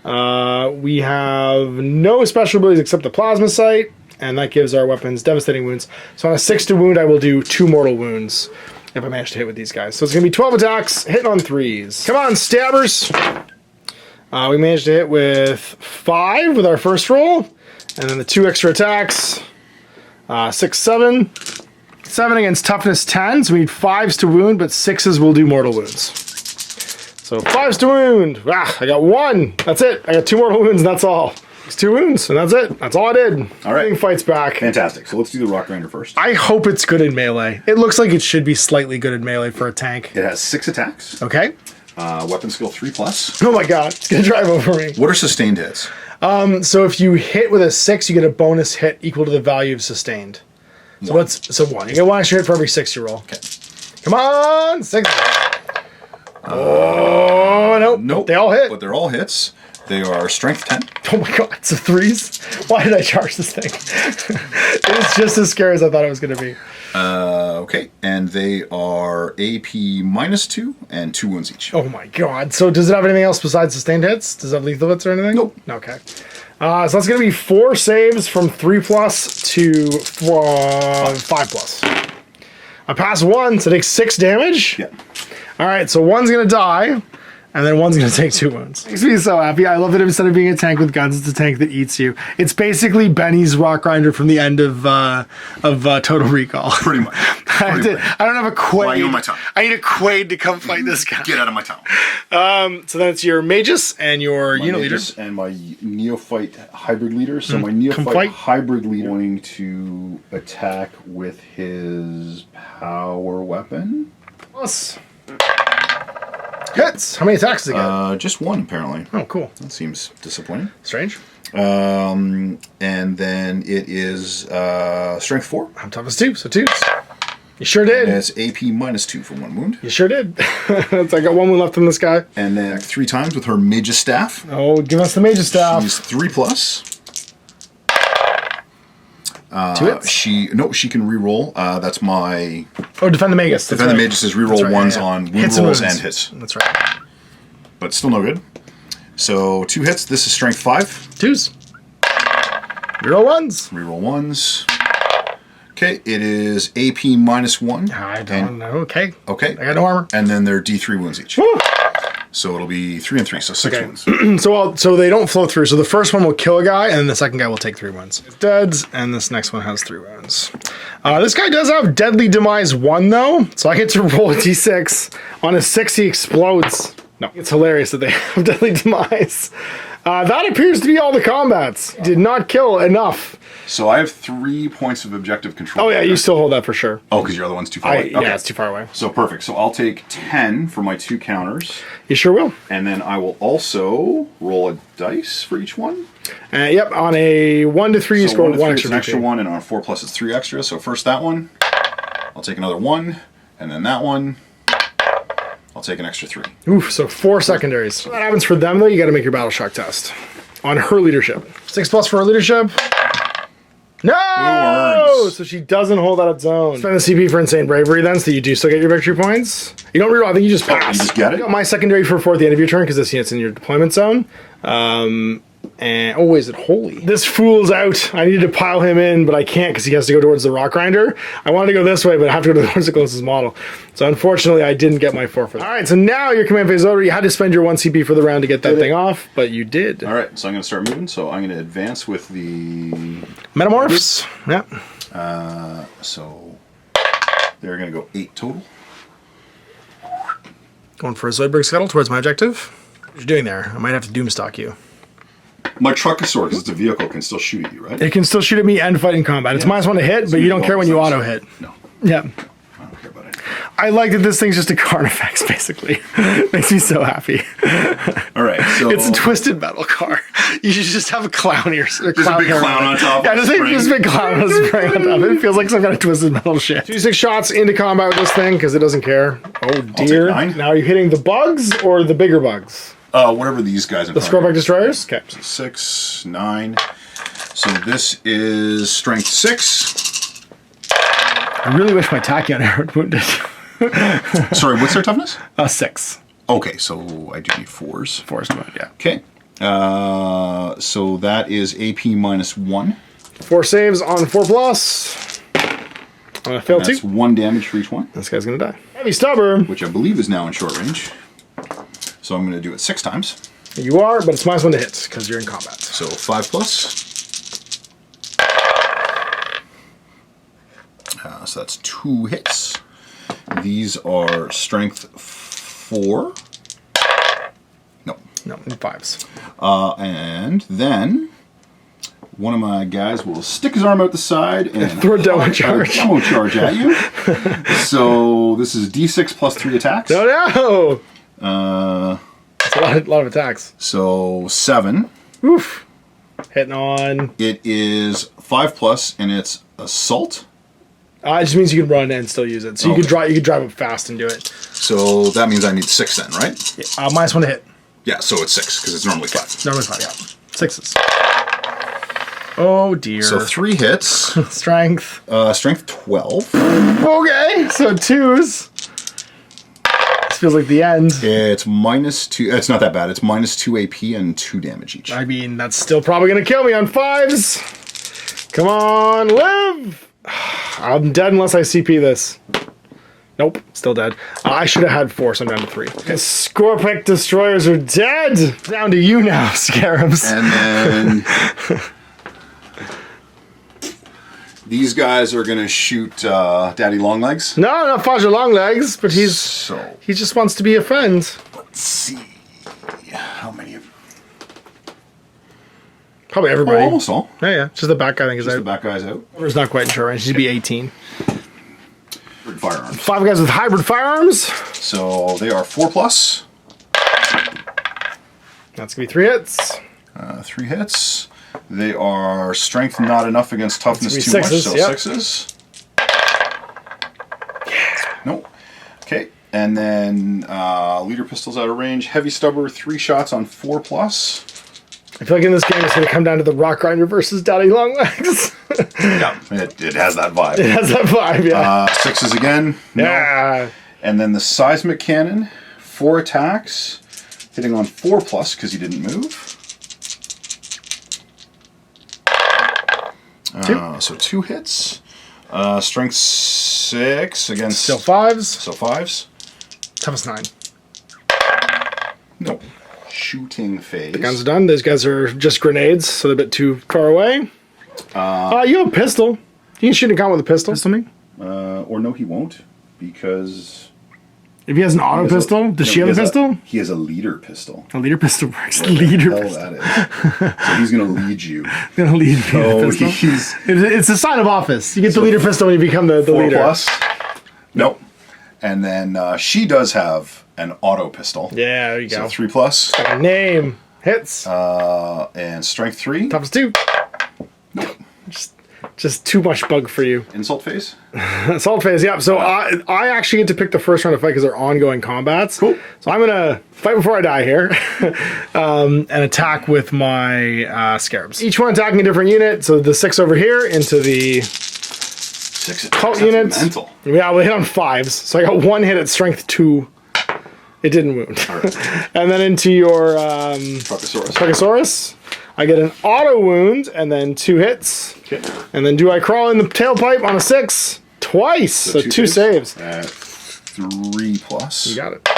We have no special abilities except the Plasma Sight, and that gives our weapons Devastating Wounds. So on a 6 to wound, I will do 2 mortal wounds if I manage to hit with these guys. So it's going to be 12 attacks, hitting on 3s. Come on, stabbers! We managed to hit with 5 with our first roll, and then the 2 extra attacks. 6, 7. 7 against toughness 10, so we need 5s to wound, but 6s will do mortal wounds. So 5s to wound. Ah, I got 1. That's it. I got 2 mortal wounds, and that's all. It's 2 wounds, and that's it. That's all I did. All right. Everything fights back. Fantastic. So let's do the Rock Grinder first. I hope it's good in melee. It looks like it should be slightly good in melee for a tank. It has 6 attacks. Okay. Weapon skill 3+. Oh my god, it's gonna drive over me. What are sustained hits? So if you hit with a 6, you get a bonus hit equal to the value of sustained. So 1. So 1. You get 1 extra hit for every 6 you roll. Okay. Come on, 6. Oh nope. Nope. They all hit. But they're all hits. They are strength 10. Oh my god, so 3s? Why did I charge this thing? It's just as scary as I thought it was going to be. Okay, and they are AP -2 and 2 wounds each. Oh my god. So does it have anything else besides sustained hits? Does it have lethal hits or anything? Nope. Okay. So that's going to be 4 saves from 3+ to 5+. I pass 1, so it takes 6 damage. Yeah. Alright, so 1's going to die. And then 1's going to take 2 wounds. Makes me so happy. I love that instead of being a tank with guns, it's a tank that eats you. It's basically Benny's Rock Grinder from the end of Total Recall. Pretty much. I don't have a Quaid. Why are you on my tongue? I need a Quaid to come fight this guy. Get out of my town. So that's your Magus and your unit leader. And my Neophyte Hybrid Leader. So my Neophyte Hybrid Leader going to attack with his power weapon. Plus. Hits! How many attacks does it get? Just one, apparently. Oh, cool. That seems disappointing. Strange. And then it is strength 4. I'm toughness 2, so 2s. You sure did. And it's AP -2 for 1 wound. You sure did. I got 1 wound left on this guy. And then 3 times with her Mage's Staff. Oh, give us the Mage's Staff. She's 3+. 2 hits? She can reroll. That's my... Oh, Defend the Magus. Defend the Magus is reroll ones on wound hits rolls and and hits. That's right. But still no good. So 2 hits. This is strength 5. 2s. Reroll 1s. Reroll 1s. Okay, it is AP -1. I don't know. Okay. Okay. I got no armor. And then they're D3 wounds each. Woo! So it'll be 3 and 3, so 6 Okay. wounds. So they don't flow through. So the first one will kill a guy, and then the second guy will take 3 wounds. It's dead, and this next one has 3 wounds. This guy does have Deadly Demise 1, though, so I get to roll a d6. On a 6, he explodes. No, it's hilarious that they have Deadly Demise. That appears to be all the combats. Did not kill enough. So I have 3 points of objective control. Oh, yeah, you still hold that for sure. Oh, because your other one's too far away? Yeah, it's too far away. So perfect. So I'll take 10 for my 2 counters. You sure will. And then I will also roll a dice for each one. Yep, on a 1 to 3, you So score 1 to 3 1 is extra an extra VP. 1, and on a 4+ it's 3 extra. So first that one. I'll take another 1. And then that one. I'll take an extra 3. Oof, so 4 secondaries. What happens for them, though, you got to make your battle shock test. On her leadership. 6+ for her leadership. No! Worms. So she doesn't hold out its own. Spend the CP for Insane Bravery then, so you do still get your victory points. You don't reroll, I think you just pass. You just get it? I got my secondary for 4 at the end of your turn, because this unit's in your deployment zone. And oh, is it holy? This fool's out. I needed to pile him in, but I can't because he has to go towards the rock grinder. I wanted to go this way, but I have to go towards the closest model. So unfortunately, I didn't get my 4 for that. All right, so now your command phase is over. You had to spend your 1 CP for the round to get that thing off, but you did. All right, so I'm going to start moving. So I'm going to advance with the... Metamorphs. Yeah. So they're going to go 8 total. Going for a Zoidberg Scuttle towards my objective. What are you doing there? I might have to doomstock you. My Truckosaur, because it's a vehicle, can still shoot at you, right? It can still shoot at me and fight in combat. It's -1 to hit, but you don't care when you auto hit. No, Yeah. I don't care about it. I like that this thing's just a Carnifex, basically. Makes me so happy. All right, so... It's a twisted metal car. You should just have a clown here. There's a big clown on top. Yeah, just a big clown on a spring on top. It feels like some kind of twisted metal shit. 2 shots into combat with this thing because it doesn't care. Oh dear. I'll take 9. Now are you hitting the bugs or the bigger bugs? Whatever these guys in The front of Scoreback Destroyers? Okay. 6, 9. So this is strength 6. I really wish my Tachyon arrow had wounded. Sorry, what's their toughness? 6. Okay, so I do need 4s. 4's to wound, yeah. Okay. So that is AP -1. 4 saves on 4+. I'm gonna fail 2. That's 1 damage for each one, This guy's gonna die. Heavy Stubber. which I believe is now in short range. So I'm going to do it 6 times. You are, but it's -1 to hit because you're in combat. So 5+. So that's 2 hits. These are strength 4. No. No, 5s. And then one of my guys will stick his arm out the side and Throw a demo charge. demo charge at you. So this is D6 plus 3 attacks. No, no! That's a lot of attacks. So 7. Oof. Hitting on. It is 5+, and it's assault. It just means you can run and still use it. So you can drive up fast and do it. So that means I need 6 then, right? Yeah, -1 to hit. Yeah, so it's 6 because it's normally 5. Normally 5, yeah. 6s. Oh dear. So 3 hits. Strength. Strength 12. Okay, so 2s. This feels like the end. It's -2. It's not that bad. It's -2 AP and 2 damage each. I mean, that's still probably going to kill me on 5s. Come on, live! I'm dead unless I CP this. Nope, still dead. I should have had 4, so I'm down to 3. The Scoreback Destroyers are dead! Down to you now, Scarabs. And then these guys are going to shoot Daddy Longlegs. No, not Faja Longlegs, but he just wants to be a friend. Let's see. How many of... Probably everybody. Oh, almost all. Yeah. Just the back guy, I think, is Just out. the back guys out. It's not quite in short range. He'd be 18. Firearms. 5 guys with hybrid firearms. So they are 4+. That's going to be 3 hits. 3 hits. They are strength not enough against toughness too much, so 6s. Yeah. Nope. Okay, and then leader pistols out of range. Heavy stubber, 3 shots on 4+. I feel like in this game it's going to come down to the rock grinder versus Daddy Longlegs. Yeah, it has that vibe. It has that vibe, yeah. 6s again. No. Yeah. And then the seismic cannon, 4 attacks, hitting on 4+ because he didn't move. 2. So 2 hits. Strength 6 against... Still 5s. So 5s. Toughest 9. Nope. Shooting phase. The guns are done. Those guys are just grenades, so they're a bit too far away. You have a pistol. You can shoot a gun with a pistol. Pistol me? Or no, he won't, because... If he has an auto pistol, does she have a pistol? He has a leader pistol. A leader pistol works. What Leader the hell pistol. that is. So he's going to lead you. Going to lead you Oh, with a pistol. he's... It's a sign of office. You get the leader pistol when you become the leader. 4+. Nope. And then she does have an auto pistol. Yeah, there you go. So 3+. Got a name. Hits. And strength 3. Toughest 2. Nope. Just too much bug for you. Insult phase. Assault phase, yeah. So I actually get to pick the first round of fight because they're ongoing combats. Cool. So I'm going to fight before I die here and attack with my scarabs. Each one attacking a different unit. So the 6 over here into the 6 cult attacks. units. Mental. Yeah, we hit on 5s. So I got 1 hit at strength 2. It didn't wound. Right. And then into your Truckosaurus. I get an auto wound and then 2 hits. Okay. And then do I crawl in the tailpipe on a 6? Twice. So 2 saves. 3+. You got it.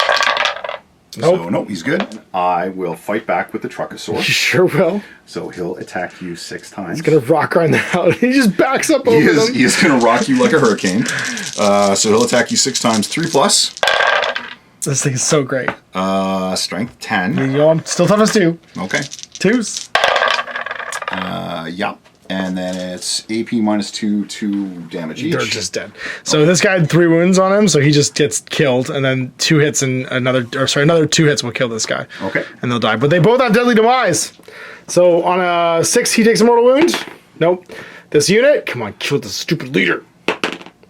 So, nope, he's good. I will fight back with the You Truckosaurus. sure will. So he'll attack you 6 times. He's gonna rock grind the hell. He just backs up over them. He is going to rock you like a hurricane. So he'll attack you 6 times. 3+. This thing is so great. Strength 10. You know, I'm still toughest 2. Okay. 2s. Yeah. And then it's AP -2 damage each. They're just dead. So this guy had 3 wounds on him, so he just gets killed, and then 2 hits and another 2 hits will kill this guy. Okay. And they'll die. But they both have deadly demise. So on a 6, he takes a mortal wound. Nope. This unit, come on, kill the stupid leader.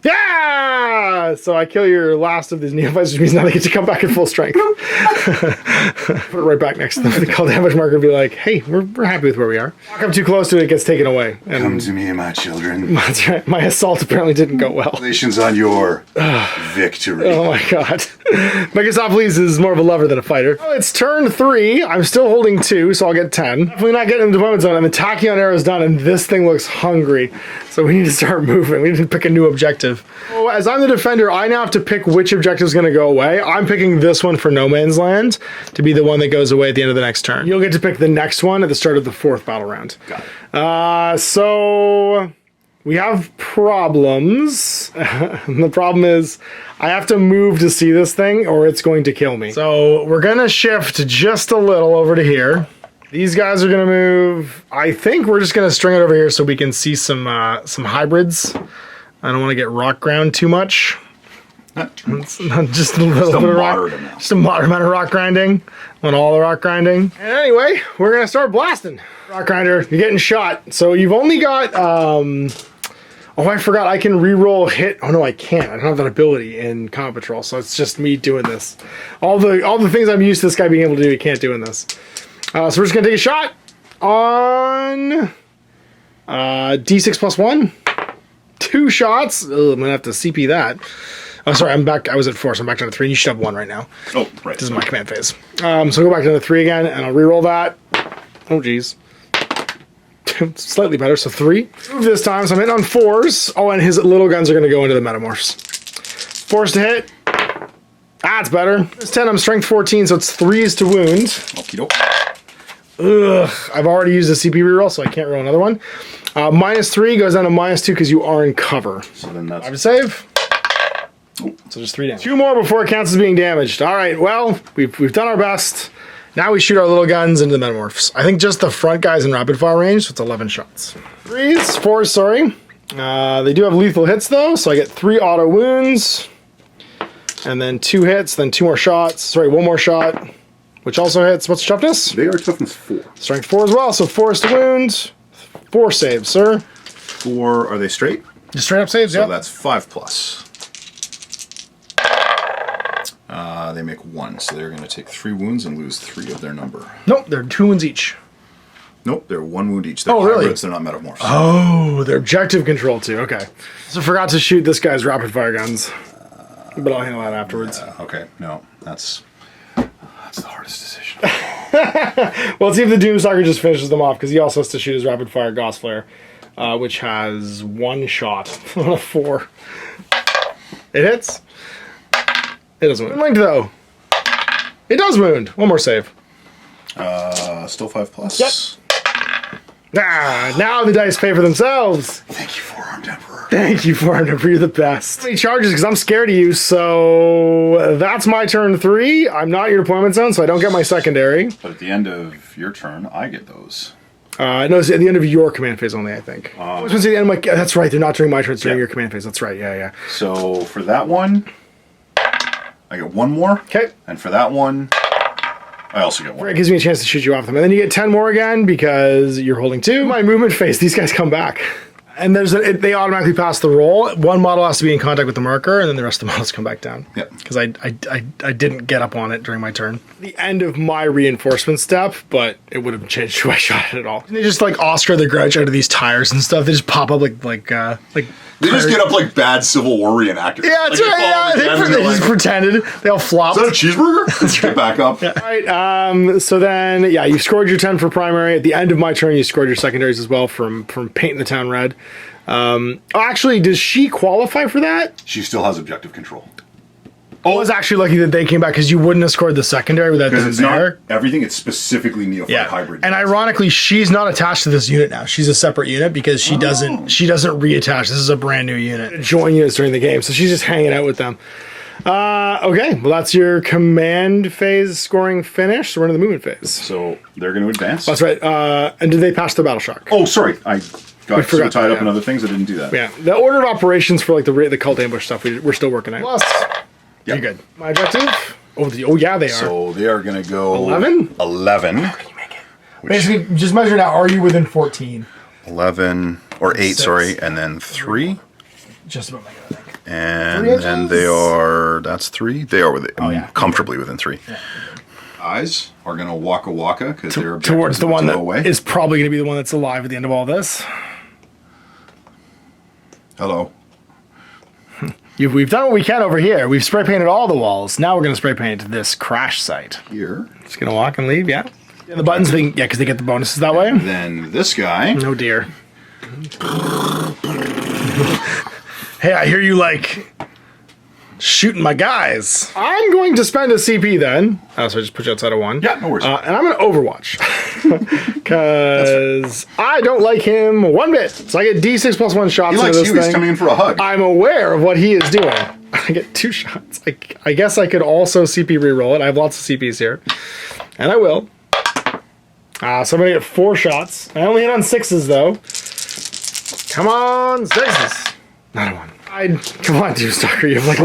Yeah! So I kill your last of these neophytes, which means now they get to come back at full strength. Put it right back next to them with the call damage marker and be like, hey, we're happy with where we are. Walk up too close to it, it gets taken away. And Come to me, my children. that's right. My assault apparently didn't go well. Congratulations on your victory. Oh my god. Megasopheles is more of a lover than a fighter. Oh, it's turn 3. I'm still holding 2, so I'll get 10. Definitely not getting into the deployment zone, and the tachyon arrow's done, and this thing looks hungry. So we need to start moving. We need to pick a new objective. Oh, as I'm the defender, I now have to pick which objective is going to go away. I'm picking this one for No Man's Land to be the one that goes away at the end of the next turn. You'll get to pick the next one at the start of the 4th battle round. Got it. So we have problems. The problem is I have to move to see this thing or it's going to kill me. So we're going to shift just a little over to here. These guys are going to move. I think we're just going to string it over here so we can see some hybrids. I don't want to get rock ground too much. Just a little bit of rock. Just a moderate amount of rock grinding. I want all the rock grinding. And anyway, we're going to start blasting. Rock grinder, you're getting shot. So you've only got... oh, I forgot I can re-roll hit. Oh, no, I can't. I don't have that ability in Combat Patrol, so it's just me doing this. All the things I'm used to this guy being able to do, he can't do in this. So we're just going to take a shot on D6 plus 1. 2 shots. Ugh, I'm going to have to CP that. Oh, sorry, I'm back. I was at 4, so I'm back down to 3. And you should have 1 right now. Oh, right. This is my command phase. So I'll go back down to 3 again, and I'll re-roll that. Oh, geez. Slightly better, so 3. Move this time, so I'm hitting on 4s. Oh, and his little guns are going to go into the metamorphs. 4s to hit. That's better. This 10, I'm strength 14, so it's 3s to wound. Okie doke. Ugh, I've already used a CP reroll, so I can't roll another one. -3 goes down to -2 because you are in cover. So then that's... 5 to save. Oh. So just 3 damage. 2 more before it counts as being damaged. All right, well, we've done our best. Now we shoot our little guns into the metamorphs. I think just the front guys in rapid fire range, so it's 11 shots. 4s, sorry. They do have lethal hits though, so I get 3 auto wounds. And then 2 hits, then 2 more shots. Sorry, 1 more shot. which also hits. What's toughness? They are toughness 4. Strength 4 as well, so 4 is to wound. 4 saves, sir. 4, are they straight? Just straight up saves, So yeah. that's 5 plus. They make 1, so they're going to take 3 wounds and lose 3 of their number. Nope, they're 2 wounds each. Nope, they're 1 wound each. They're really? hybrids, they're not metamorphs. Oh, they're objective control too, okay. So forgot to shoot this guy's rapid fire guns. But I'll handle that afterwards. Okay, no, that's the hardest decision. Well, let's see if the Doomstalker just finishes them off, because he also has to shoot his rapid fire Gauss Flare, which has 1 shot on a 4. It hits. It doesn't wound. Linked though. It does wound. 1 more save. Still 5 plus. Yep. Ah, now the dice pay for themselves. Thank you, Four-Armed Emperor. Thank you, Foreigner, you're the best. How many charges, because I'm scared of you, so that's my turn 3. I'm not in your deployment zone, so I don't get my secondary. But at the end of your turn, I get those. No, it's at the end of your command phase only, I think. I was going to say the end of my... That's right, they're not during my turn, it's during your command phase. That's right, yeah. So for that one, I get 1 more. Okay. And for that one, I also get 1. It gives me a chance to shoot you off them. And then you get 10 more again because you're holding 2. My movement phase, these guys come back. And they automatically pass the roll. 1 model has to be in contact with the marker, and then the rest of the models come back down. Yep. Because I didn't get up on it during my turn. The end of my reinforcement step, but it would have changed who I shot at all. And they just like Oscar the Grouch out of these tires and stuff. They just pop up like. They just get up like bad Civil War reenactors. Yeah, that's right. Yeah, they just pretended. They all flopped. Is that a cheeseburger? Let's get back up. Yeah. All right. So then, you scored your 10 for primary. At the end of my turn, you scored your secondaries as well from painting the town red. Actually, does she qualify for that? She still has objective control. I was actually lucky that they came back, because you wouldn't have scored the secondary without them It's there. not everything, it's specifically Neophyte hybrid. And ironically, she's not attached to this unit now. She's a separate unit because she doesn't reattach. This is a brand new unit. Join units during the game, so she's just hanging out with them. Okay, well that's your command phase scoring finish. So we're into the movement phase. So they're going to advance. That's right. And did they pass the battle shock? Oh, sorry. I got so tied up that, in other things. I didn't do that. Yeah, the order of operations for like the cult ambush stuff, we're still working out. Plus, you're good. My objective? Oh yeah, they are. So they are going to go 11. 11. How can you make it? Basically, just measure now. Are you within 14? 11 or 8, 6. sorry, and then 3. Just about making it, I think. And then they are. That's 3. They are comfortably within 3. Yeah. Eyes are going to waka waka because they're Towards the one that away. is probably going to be the one that's alive at the end of all this. Hello. We've done what we can over here. We've spray painted all the walls. Now we're going to spray paint this crash site. Here. Just going to walk and leave, yeah. And the buttons, because they get the bonuses that way. Then this guy. Oh dear. Hey, I hear you shooting my guys. I'm going to spend a CP then. Oh, so I just put you outside of 1. Yeah, no worries. And I'm going to Overwatch. Because I don't like him 1 bit. So I get D6 plus 1 shots He into likes this you. thing. He's coming in for a hug. I'm aware of what he is doing. I get 2 shots. I guess I could also CP reroll it. I have lots of CPs here. And I will. So I'm going to get 4 shots. I only hit on 6s, though. Come on, 6s. Not a 1. Come on, Doomstalker. You have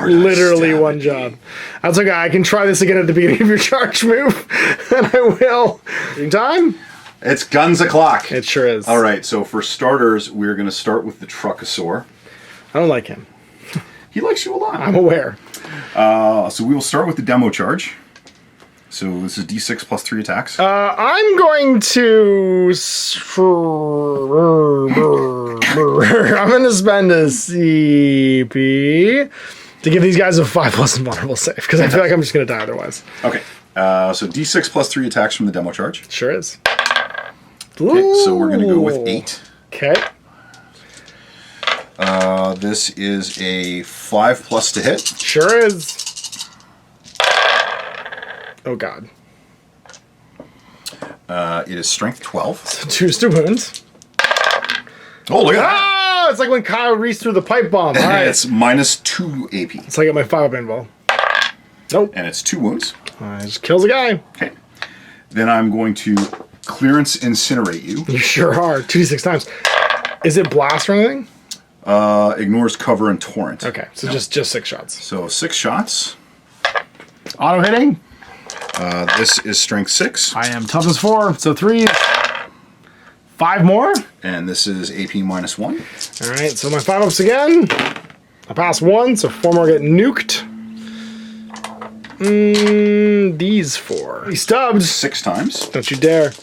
literally 1 job. That's okay. I can try this again at the beginning of your charge move. And I will. In time? It's guns o'clock. It sure is. All right, so for starters, we're going to start with the Truckosaur. I don't like him. He likes you a lot. I'm aware. So we will start with the demo charge. So this is D6 plus 3 attacks. I'm going to... I'm going to spend a CP to give these guys a 5 plus invulnerable save, because I feel like I'm just going to die otherwise. Okay. So D6 plus 3 attacks from the demo charge. Sure is. Okay, so we're going to go with 8. Okay. This is a 5 plus to hit. Sure is. Oh, God. It is strength 12. So 2 wounds. Oh, look at that. Ah, it's like when Kyle reached through the pipe bomb. All right. It's minus 2 AP. So I get my 5-up invul. Nope. And it's 2 wounds. It just kills a guy. Okay. Then I'm going to clearance incinerate you. You sure are. 2d6 times. Is it blast or anything? Ignores cover and torrent. Okay, so just 6 shots. So 6 shots. Auto hitting? This is strength 6. I am toughness 4, so 3. 5 more. And this is AP -1. All right, so my 5-ups again. I pass 1, so 4 more get nuked. These 4. He stubbed. 6 times. Don't you dare.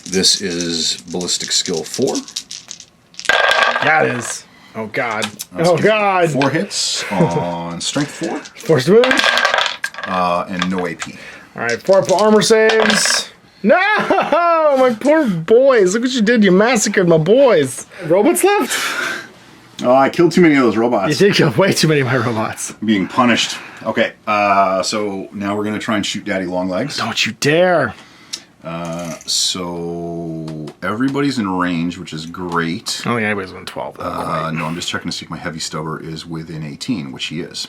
This is ballistic skill 4. That is. Oh, God. Oh, God. 4 hits on strength 4. Forced wound. And no AP. All right, 4 armor saves. No! My poor boys. Look what you did. You massacred my boys. Robots left? Oh, I killed too many of those robots. You did kill way too many of my robots. Being punished. Okay, so now we're going to try and shoot Daddy Longlegs. Don't you dare. So everybody's in range, which is great. I don't think anybody's within 12. No, I'm just checking to see if my heavy stubber is within 18, which he is.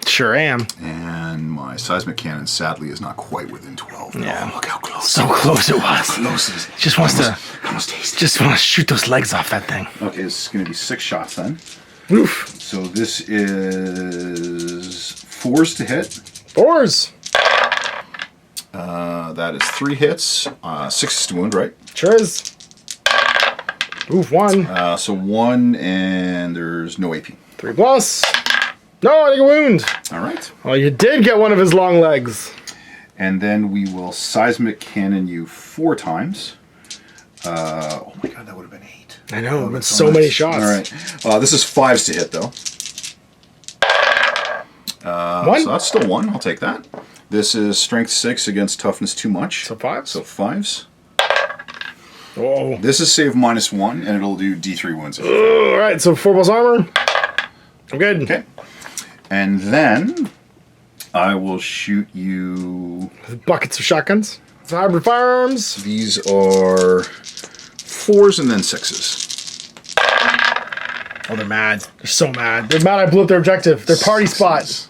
Sure am. And my seismic cannon, sadly, is not quite within 12. Yeah. Oh, look how close. So close it was. Close it is. Just wants to almost tasty. just want to shoot those legs off that thing. Okay, this is going to be 6 shots then. Oof. So this is 4s to hit. 4s. That is 3 hits. 6 to wound, right? Sure is. Oof, 1. So 1, and there's no AP. 3 plus. No, I didn't wound. All right. Well, you did get one of his long legs. And then we will seismic cannon you 4 times. Oh my god, that would have been 8. I know, but so many shots. All right. This is 5s to hit, though. 1. So that's still 1. I'll take that. This is strength 6 against toughness too much. So 5s? So 5s. Whoa. This is save -1, and it'll do D3 wounds. All right, so 4 plus armor. I'm good. Okay. And then I will shoot you. Buckets of shotguns. It's hybrid firearms. These are 4s and then 6s. Oh, they're mad. They're so mad. They're mad I blew up their objective. Their party spot.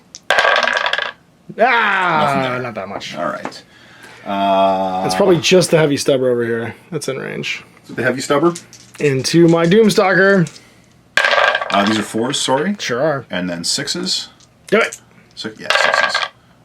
Ah, not that much. All right. It's probably just the heavy stubber over here that's in range. The heavy stubber. Into my Doomstalker. These are 4s, sorry. Sure are. And then 6s. Do it. So yeah, 6s.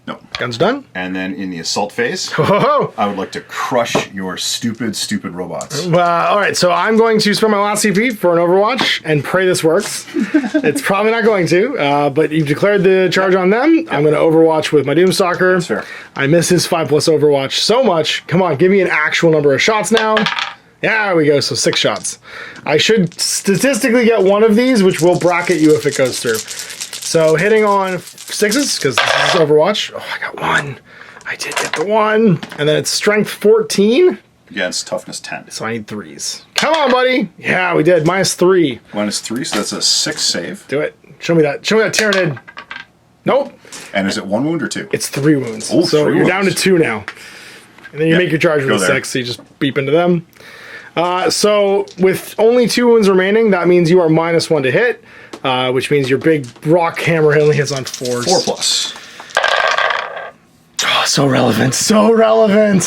No. Guns done. And then in the assault phase, Ho-ho-ho. I would like to crush your stupid robots. All right, so I'm going to spend my last CP for an Overwatch and pray this works. It's probably not going to, but you've declared the charge on them. Yep. I'm going to Overwatch with my Doomstalker. That's fair. I miss his 5+ Overwatch so much. Come on, give me an actual number of shots now. Yeah, there we go, so 6 shots. I should statistically get one of these, which will bracket you if it goes through. So hitting on 6s, because this is Overwatch. Oh, I got 1. I did get the 1. And then it's strength 14. Against toughness 10. So I need 3s. Come on, buddy. Yeah, we did. -3. -3, so that's a 6 save. Do it. Show me that. Show me that Tyranid. Nope. And is it 1 wound or 2? It's 3 wounds. Oh, so 3 you're wounds. down to 2 now. And then you make your charge with a 6, so you just beep into them. So with only 2 wounds remaining, that means you are -1 to hit, which means your big rock hammer only hits on 4s. 4+. Oh, so relevant. So relevant.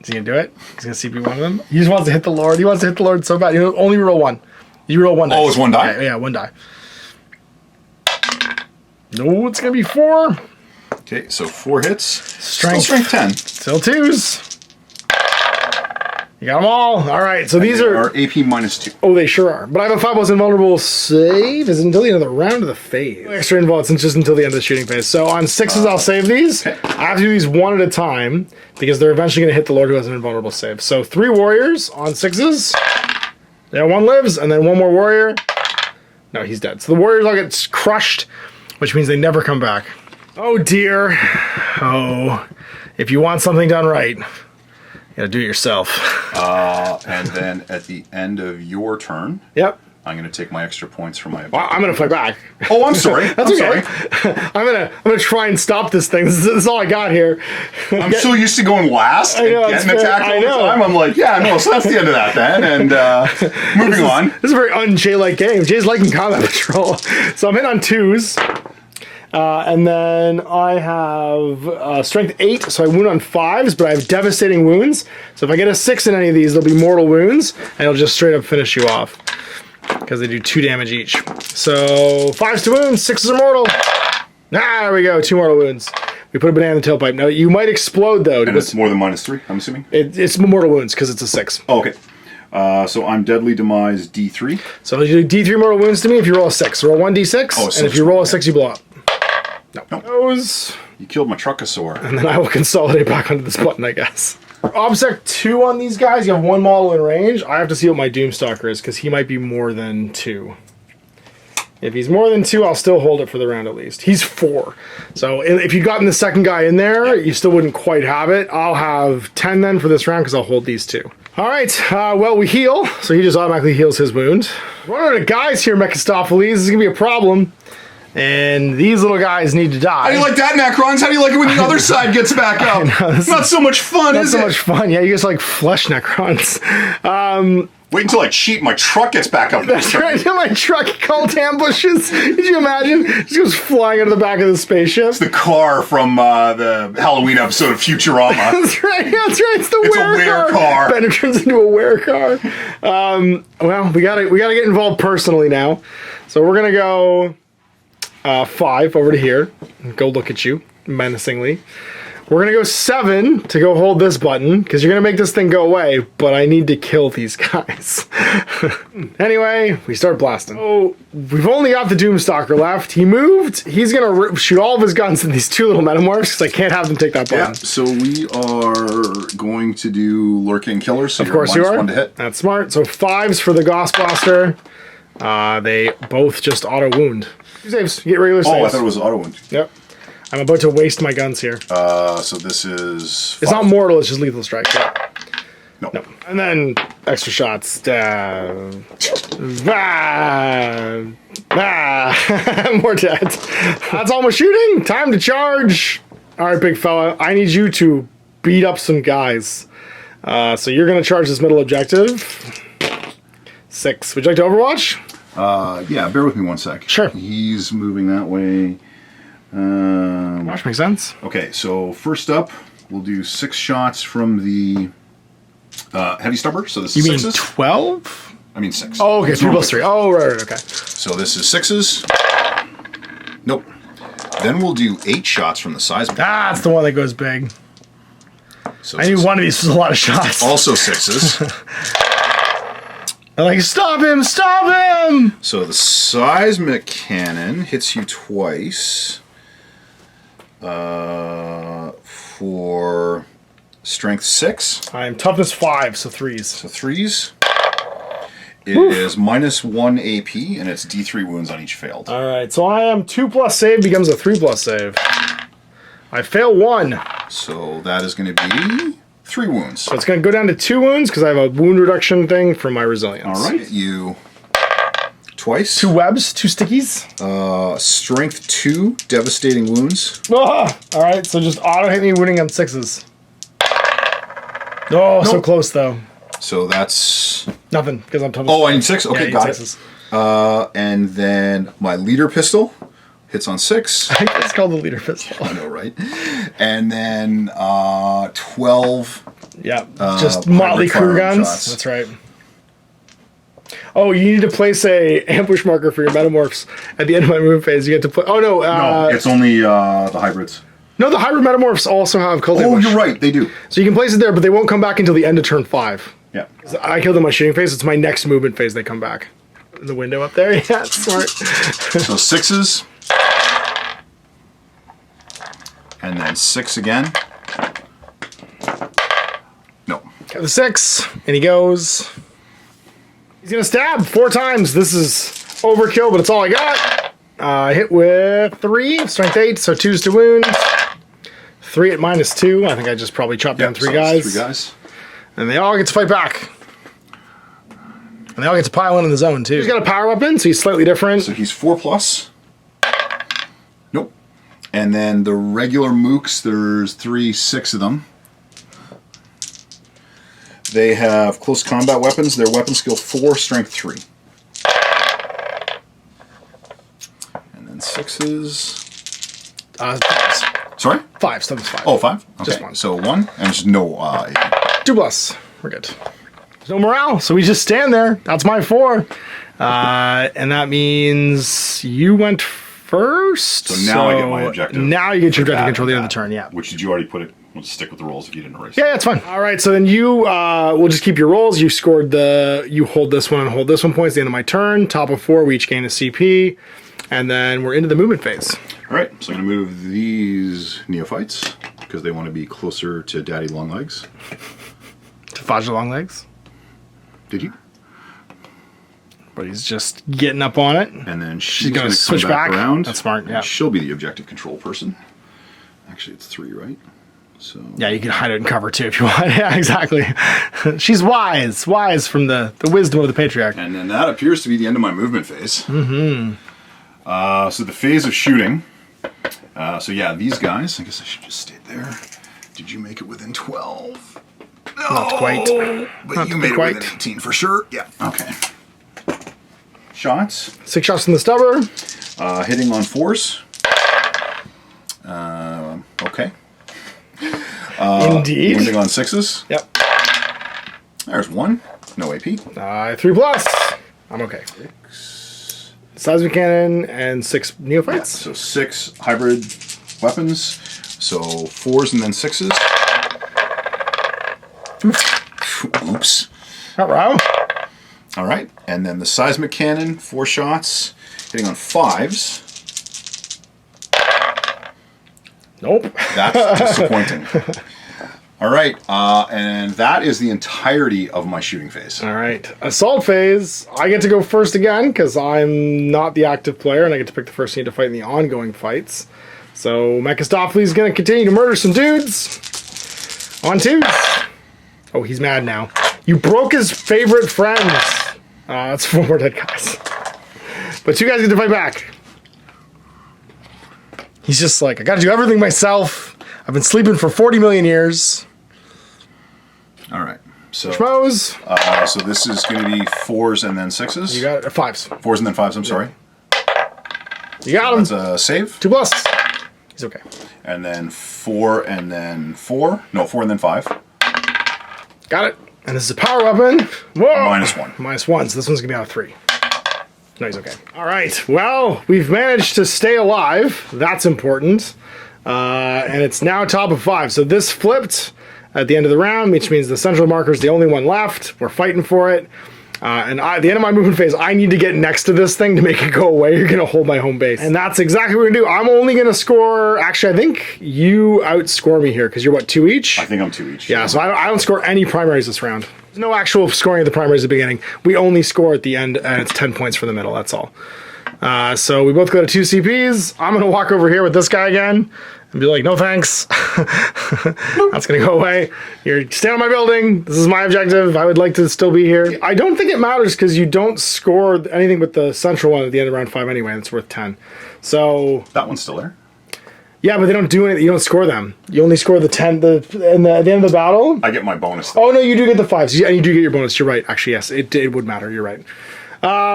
Is he gonna do it? He's gonna CP one of them. He just wants to hit the Lord. He wants to hit the Lord so bad. You only roll 1. You roll 1 die. Oh, it's 1 die? Yeah, 1 die. No, it's gonna be 4. Okay, so 4 hits. Strength. Still strength 10. Still 2s. You got them all. All right, so these are AP -2. Oh, they sure are. But I have a 5+ invulnerable save. Is it until the end of the round of the phase? Extra invul, it's just until the end of the shooting phase. So on 6s, I'll save these. Okay. I have to do these one at a time because they're eventually going to hit the Lord who has an invulnerable save. So 3 warriors on 6s. Yeah, 1 lives, and then 1 more warrior. No, he's dead. So the warriors all get crushed, which means they never come back. Oh dear. Oh, if you want something done right, you gotta do it yourself. And then at the end of your turn, Yep. I'm going to take my extra points from my. Well, I'm gonna fight back. Oh, I'm sorry. That's I'm okay. sorry. I'm gonna try and stop this thing. This is all I got here. I'm so used to going last and know, it's getting attacked fair. all I the know. time. I'm like, yeah, no, so that's the end of that then. And moving on. This is a very un-Jay-like game. Jay's liking combat patrol. So I'm hitting on 2s. And then I have strength 8, so I wound on 5s, but I have devastating wounds. So if I get a 6 in any of these, they'll be mortal wounds, and it'll just straight up finish you off. Because they do 2 damage each. So 5s to wounds, 6s are mortal. There we go. 2 mortal wounds. We put a banana in the tailpipe. Now, you might explode, though. And it's more than -3, I'm assuming? It's mortal wounds, because it's a 6. Oh, okay. So I'm deadly demise D3. So you do D3 mortal wounds to me if you roll a 6. Roll 1d6, Oh, and if you roll a 6, you blow up. No. Those. You killed my truckosaur. And then I will consolidate back onto this button, I guess. Obsec 2 on these guys, you have 1 model in range. I have to see what my Doomstalker is, because he might be more than 2. If he's more than 2, I'll still hold it for the round at least. He's 4. So if you'd gotten the second guy in there, you still wouldn't quite have it. I'll have 10 then for this round, because I'll hold these 2. All right, well, we heal, so he just automatically heals his wound. We're running out of guys here, Mephistopheles. This is going to be a problem. And these little guys need to die. How do you like that, Necrons? How do you like it when the other side gets back up? Not so much fun, is it? Not so much fun. Yeah, you guys like flesh Necrons. Wait until I cheat. My truck gets back up. That's right. My truck cult ambushes. Could you imagine? It just goes flying out of the back of the spaceship. The car from the Halloween episode of Futurama. That's right. That's right. It's the were car. Bender turns into a were car. Well, we gotta get involved personally now. So we're gonna go 5 over to here. Go look at you menacingly. We're going to go 7 to go hold this button, because you're going to make this thing go away, but I need to kill these guys. Anyway, we start blasting. Oh, we've only got the Doomstalker left. He moved. He's going to shoot all of his guns in these 2 little metamorphs, because I can't have them take that button. Yeah, so we are going to do Lurking Killers. So of course you are. -1 to hit. That's smart. So 5s for the Gauss Blaster. They both just auto-wound. 2 saves. You get regular saves. Oh, I thought it was auto wound. Yep. I'm about to waste my guns here. So this is... It's not mortal, it's just lethal strike. Yeah. No. And then extra shots. More dead. That's all my shooting. Time to charge. All right, big fella. I need you to beat up some guys. So you're going to charge this middle objective. 6. Would you like to Overwatch? Yeah, bear with me 1 sec. Sure. He's moving that way. Watch makes sense. Okay, so first up, we'll do 6 shots from the heavy stubber. So this is You mean 6s. 12? I mean 6. Oh, okay. 3 plus 3. Oh, right, okay. So this is 6s. Nope. Then we'll do 8 shots from the seismic. That's the one that goes big. So I knew one of these was a lot of shots. Also 6s. I'm like, stop him! Stop him! So the seismic cannon hits you twice. For strength 6. I'm toughness 5, so 3s. So 3s. It is -1 AP, and it's D3 wounds on each failed. All right, so I am 2 plus save becomes a 3 plus save. I fail 1. So that is going to be 3 wounds. So it's going to go down to 2 wounds because I have a wound reduction thing for my resilience. All right, you twice. 2 webs, 2 stickies. Strength 2, devastating wounds. Ah! All right, so just auto hit me wounding on 6s. Oh, so close though. So that's... Nothing, because I'm tough. Oh, I need 6? Okay, Yeah, got 6s. it. And then my leader pistol hits on 6. I think it's called the leader pistol. I know, right? And then 12. Yeah, just Motley Crue guns. shots. That's right. Oh, you need to place a ambush marker for your metamorphs at the end of my move phase. You get to put. Oh no, No, it's only the hybrids. no, the hybrid metamorphs also have cult Oh, ambush. you're right. They do. So you can place it there, but they won't come back until the end of turn 5. Yeah. I killed them in my shooting phase. It's my next movement phase. They come back. In the window up there. Yeah, it's smart. So 6s. And then 6 again. No. Got the 6, and he goes. He's gonna stab 4 times. This is overkill, but it's all I got. Hit with 3, strength 8, so 2s to wound. 3 at -2. I think I just probably chopped down 3 so guys. 3 guys. And they all get to fight back. And they all get to pile in the zone, too. He's got a power weapon, so he's slightly different. So he's 4+. Nope. And then the regular mooks, there's 6 of them. They have close combat weapons. Their weapon skill 4, strength 3. And then 6s. 5s. Sorry? 5, so that's 5. Oh, 5? Okay. Just 1. So 1, and there's no 2 plus. We're good. There's no morale, so we just stand there. That's my 4. And that means you went first. So now I get my objective. Now you get your objective control at the end of that. the turn, yeah. Which did you already put it? We'll just stick with the rolls if you didn't erase. Yeah, it's fine. All right, so then you will just keep your rolls. You scored you hold this one and hold this one points at the end of my turn. Top of 4, we each gain a CP. And then we're into the movement phase. All right, so I'm going to move these neophytes because they want to be closer to Daddy Longlegs. To Faja Longlegs. Did you? But he's just getting up on it. And then she's going to switch come back around. That's smart, yeah. She'll be the objective control person. Actually, it's 3, right? So yeah, you can hide it in cover too if you want. Yeah, exactly. She's wise from the wisdom of the patriarch. And then that appears to be the end of my movement phase. Mm-hmm. So the phase of shooting. So yeah, these guys. I guess I should just stay there. Did you make it within 12? No, not quite. But not you made quite. it within 18 for sure. Yeah. Okay. Shots. 6 shots in the stubber. Hitting on 4s. Okay. Indeed. Hitting on 6s. Yep. There's 1. No AP. 3 plus. I'm okay. 6. Seismic cannon and 6 neophytes. Yeah, so 6 hybrid weapons. So 4s and then 6s. Oops. Hello. All right. And then the seismic cannon, 4 shots, hitting on 5s. Nope. That's disappointing. All right. And that is the entirety of my shooting phase. All right. Assault phase. I get to go first again because I'm not the active player and I get to pick the first unit to fight in the ongoing fights. So Mephistopheles is going to continue to murder some dudes. On 2s. Oh, he's mad now. You broke his favorite friends. That's 4 more dead guys. But 2 guys get to fight back. He's just like, I gotta do everything myself. I've been sleeping for 40 million years. All right. So, Schmoes. So this is going to be 4s and then 6s. You got it. 5s. 4s and then 5s, I'm sorry. You got him. That's a save. 2 plus. He's okay. And then 4 and then 4. No, 4 and then 5. Got it. And this is a power weapon. Whoa! -1. -1. So this one's gonna be out of 3. No, he's okay. All right. Well, we've managed to stay alive. That's important. And it's now top of 5. So this flipped at the end of the round, which means the central marker is the only one left. We're fighting for it. And at the end of my movement phase, I need to get next to this thing to make it go away. You're going to hold my home base. And that's exactly what we're going to do. I'm only going to score... Actually, I think you outscore me here because you're, what, 2 each? I think I'm 2 each. Yeah, so I don't score any primaries this round. There's no actual scoring of the primaries at the beginning. We only score at the end, and it's 10 points for the middle. That's all. So we both go to 2 CPs. I'm going to walk over here with this guy again and be like, no thanks. That's going to go away. You're staying on my building. This is my objective. I would like to still be here. I don't think it matters because you don't score anything but the central one at the end of round 5 anyway, and it's worth 10. So... That one's still there? Yeah, but they don't do anything. You don't score them. You only score the 10 at the end of the battle. I get my bonus. Oh, no, you do get the 5s. And you do get your bonus. You're right. Actually, yes, it would matter. You're right.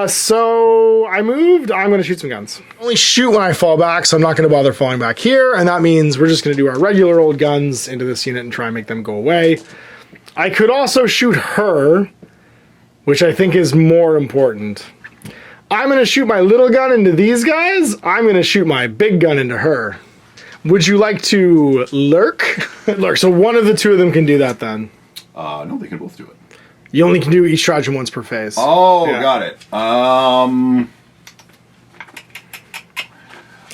So I moved. I'm going to shoot some guns. Only shoot when I fall back, so I'm not going to bother falling back here. And that means we're just going to do our regular old guns into this unit and try and make them go away. I could also shoot her, which I think is more important. I'm going to shoot my little gun into these guys. I'm going to shoot my big gun into her. Would you like to lurk? Lurk. So one of the 2 of them can do that then. No, they can both do it. You only can do each stratagem once per phase. Oh, Yeah. got it.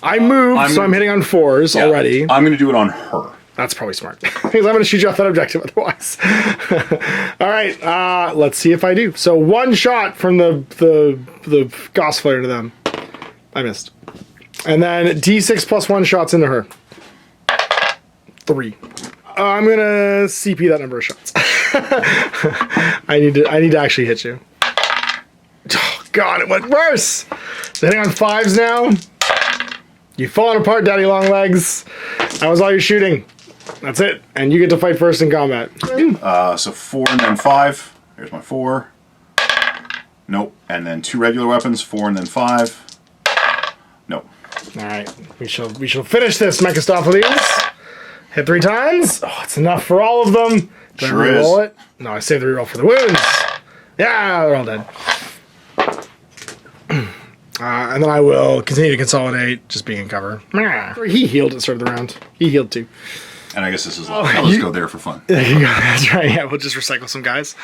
I moved, so I'm hitting on 4s already. I'm going to do it on her. That's probably smart. Because I'm going to shoot you off that objective otherwise. All right, let's see if I do. So 1 shot from the Gauss flare to them. I missed. And then D6 plus 1 shots into her. 3. I'm going to CP that number of shots. I need to actually hit you. Oh, God, it went worse. So hitting on 5s now. You've fallen apart, Daddy Longlegs. That was all your shooting. That's it. And you get to fight first in combat. So 4 and then 5. Here's my 4. Nope. And then 2 regular weapons, 4 and then 5. Nope. All right. We shall finish this, Mephistopheles. Hit 3 times. Oh, it's enough for all of them. Do Sure I is. reroll it? No, I saved the reroll for the wounds. Yeah, they're all dead. And then I will continue to consolidate, just being in cover. He healed at the start of the round. He healed too. And I guess this is I'll just go there for fun. There you go. That's right. Yeah, we'll just recycle some guys.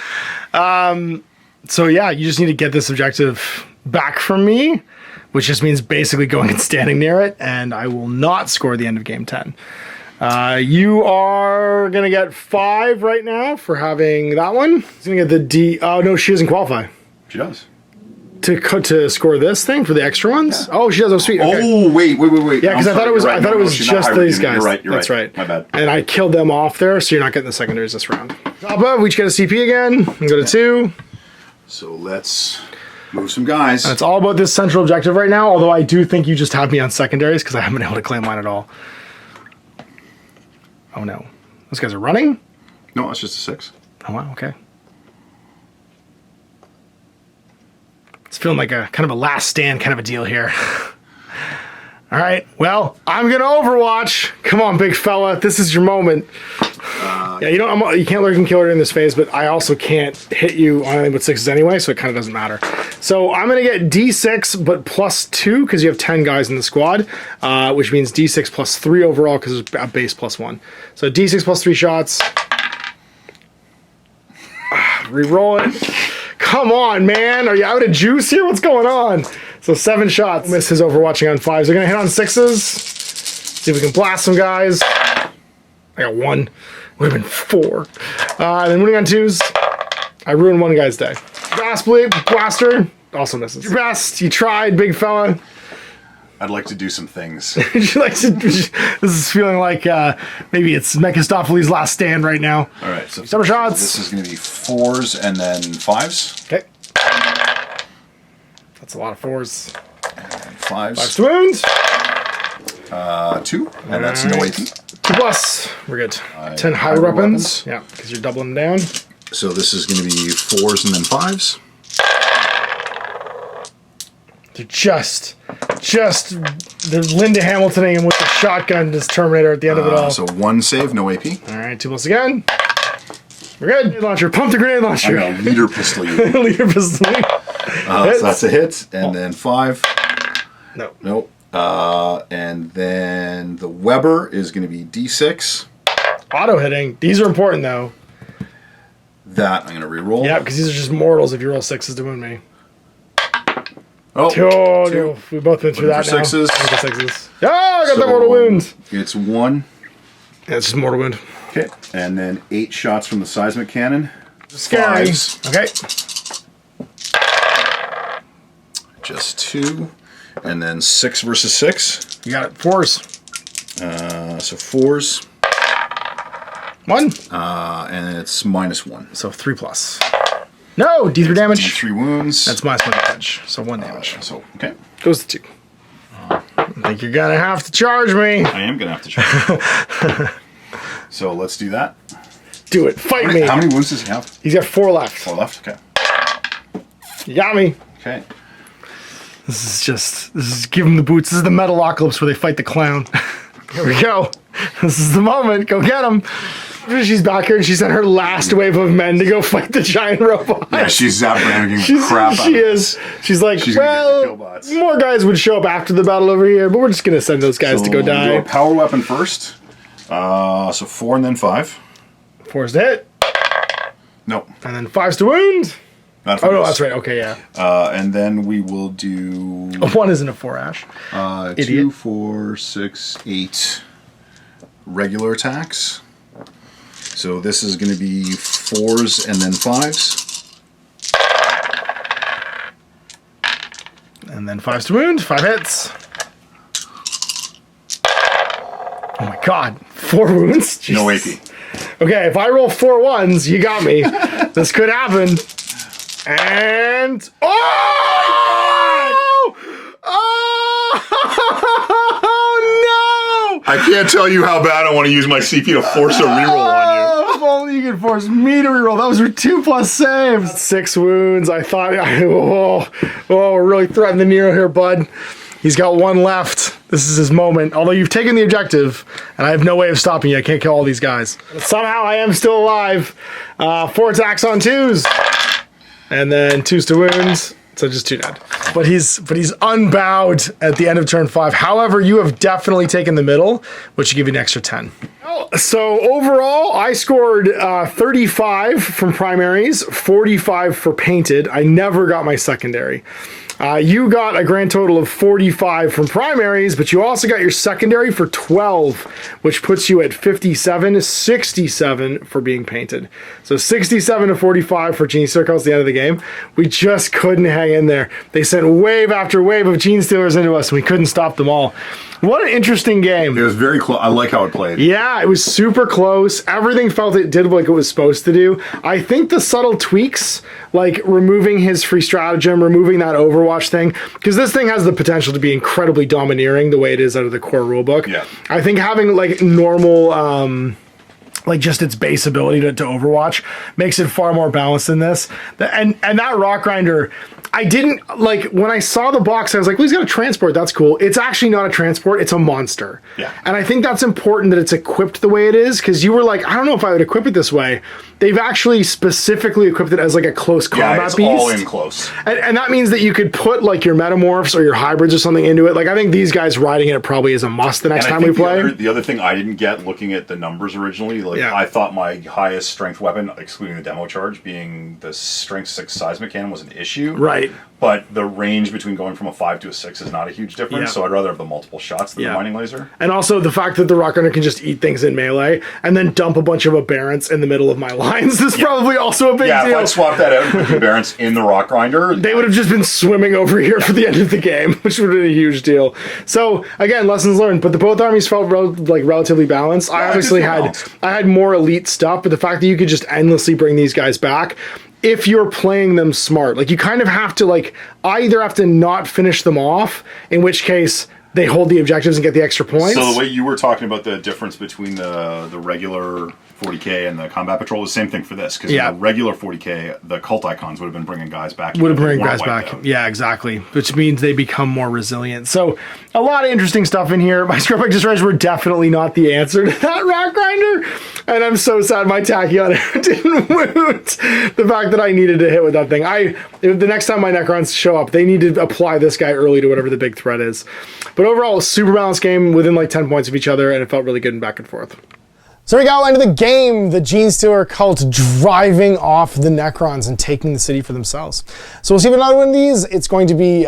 So yeah, you just need to get this objective back from me, which just means basically going and standing near it, and I will not score the end of game 10. You are going to get 5 right now for having that one. He's going to get the D. Oh, no, she doesn't qualify. She does. To score this thing for the extra ones? Yeah. Oh, she does. Oh, sweet. Okay. Oh, wait. Yeah, because I thought it was. I thought it was just these guys. You're right. That's right. My bad. And I killed them off there, so you're not getting the secondaries this round. Top up, we each get a CP again. And go to 2. So let's move some guys. And it's all about this central objective right now. Although I do think you just have me on secondaries because I haven't been able to claim mine at all. Oh no, those guys are running. No, it's just a 6. Oh wow. Okay. It's feeling like a kind of a last stand kind of a deal here. All right, well, I'm gonna Overwatch. Come on, big fella, this is your moment. Yeah, you can't lurk and killer in this phase, but I also can't hit you on anything but 6s anyway, so it kind of doesn't matter. So I'm gonna get D6, but +2 because you have 10 guys in the squad, which means D6 +3 overall because it's a base +1. So D6 +3 shots. Reroll it. Come on, man. Are you out of juice here? What's going on? So 7 shots. Miss his overwatching on 5s. They're going to hit on 6s. See if we can blast some guys. I got 1. Would have been 4. Then winning on 2s. I ruined one guy's day. Blast bleep. Blaster. Also misses. Your best. You tried, big fella. I'd like to do some things. Would you like to? This is feeling like maybe it's Mephistopheles' last stand right now. All right, so summer shots. This is going to be 4s and then 5s. Okay, that's a lot of 4s. And 5s. 5s to wound. 2, and that's no AP. 2+. We're good. 10 hybrid weapons. Yeah, because you're doubling them down. So this is going to be 4s and then 5s. They're just they're Linda Hamiltoning him with the shotgun as Terminator at the end of it all. So 1 save, no AP. All right, 2+ again. We're good. Grenade launcher. Pump the grenade launcher. I know, leader pistol. Leader pistol. So that's a hit, and then 5. No. Nope. And then the Weber is going to be D6. Auto hitting. These are important though. That I'm going to reroll. Yeah, because these are just mortals if you roll 6s to wound me. Oh, 2. No, we've both been through that now. 6s. 6s. Oh, I got the mortal wound. It's 1. Yeah, it's just mortal wound. Okay. And then 8 shots from the seismic cannon. Scary. 5s. Okay. Just 2. And then 6 versus 6. You got it. 4s. So 4s. 1. And it's -1. So 3+. No, D3 damage. D3 wounds. That's -1 damage. So 1 damage. So, okay. Goes to 2. I think you're going to have to charge me. I am going to have to charge. So let's do that. Do it. Fight me. How many wounds does he have? He's got 4 left. 4 left? Okay. You got me. Okay. This is give him the boots. This is the Metalocalypse where they fight the clown. Here we go. This is the moment. Go get him. She's back here and she sent her last wave of men to go fight the giant robot. Yeah, she's zapping crap out. She is. She's like, well, more guys would show up after the battle over here, but we're just going to send those guys to go die. Do a power weapon first. So 4 and then 5. 4's to hit. Nope. And then 5's to wound. Oh, no, that's right. Okay, yeah. And then we will do... A 1 isn't a 4, Ash. 2, 4, 6, 8 regular attacks. So this is going to be 4s and then 5s. And then 5's to wound. 5 hits. Oh my god. 4 wounds? Jesus. No AP. Okay, if I roll 4 1s, you got me. This could happen. And... Oh! Oh, no! I can't tell you how bad I want to use my CP to force a reroll on you. If only you could force me to reroll. Those were 2+ saves. 6 wounds. I thought, we're really threatening the Nero here, bud. He's got 1 left. This is his moment. Although you've taken the objective, and I have no way of stopping you. I can't kill all these guys. But somehow I am still alive. 4 attacks on 2s. And then 2s to wounds. So just 2 dead. But he's unbowed at the end of turn 5. However, you have definitely taken the middle, which will give you an extra 10. So overall, I scored 35 from primaries, 45 for painted. I never got my secondary. You got a grand total of 45 from primaries, but you also got your secondary for 12, which puts you at 57, 67 for being painted. So 67 to 45 for Genestealer Cults at the end of the game. We just couldn't hang in there. They sent wave after wave of Genestealers into us, and we couldn't stop them all. What an interesting game. It was very close. I like how it played. Yeah, it was super close. Everything felt it did like it was supposed to do. I think the subtle tweaks, like removing his free stratagem, removing that Overwatch thing, because this thing has the potential to be incredibly domineering the way it is out of the core rulebook. Yeah. I think having like normal... like just its base ability to Overwatch makes it far more balanced than this. And that Rock Grinder, I didn't, like, when I saw the box, I was like, well, he's got a transport, that's cool. It's actually not a transport, it's a monster. Yeah. And I think that's important that it's equipped the way it is, because you were like, I don't know if I would equip it this way. They've actually specifically equipped it as like a close combat it's beast. all in close. And that means that you could put like your metamorphs or your hybrids or something into it. Like, I think these guys riding it probably is a must the next time we play. The other thing I didn't get looking at the numbers originally, like I thought my highest strength weapon, excluding the demo charge, being the strength 6 seismic cannon was an issue. Right. But the range between going from a 5 to a 6 is not a huge difference, so I'd rather have the multiple shots than the mining laser. And also the fact that the Rock Runner can just eat things in melee and then dump a bunch of Aberrants in the middle of my lines is probably also a big deal. Yeah, if I'd swapped that out with the Aberrants in the Rock Grinder, they would have just been swimming over here for the end of the game, which would have been a huge deal. So, again, lessons learned, but both armies felt relatively balanced. I obviously had more elite stuff, but the fact that you could just endlessly bring these guys back, if you're playing them smart, like you kind of have to either have to not finish them off, in which case they hold the objectives and get the extra points. So the way you were talking about the difference between the regular 40k and the combat patrol is the same thing for this, because in the regular 40k, the cult icons would have been bringing guys back. Yeah, exactly. Which means they become more resilient. So a lot of interesting stuff in here. My script destroyers were definitely not the answer to that Rock Grinder, and I'm so sad my Tachyon didn't wound. The fact that I needed to hit with that thing. The next time my Necrons show up, they need to apply this guy early to whatever the big threat is. But overall, a super balanced game within like 10 points of each other, and it felt really good and back and forth. So we got into the game, the Genestealer Cult driving off the Necrons and taking the city for themselves. So we'll see another one of these. It's going to be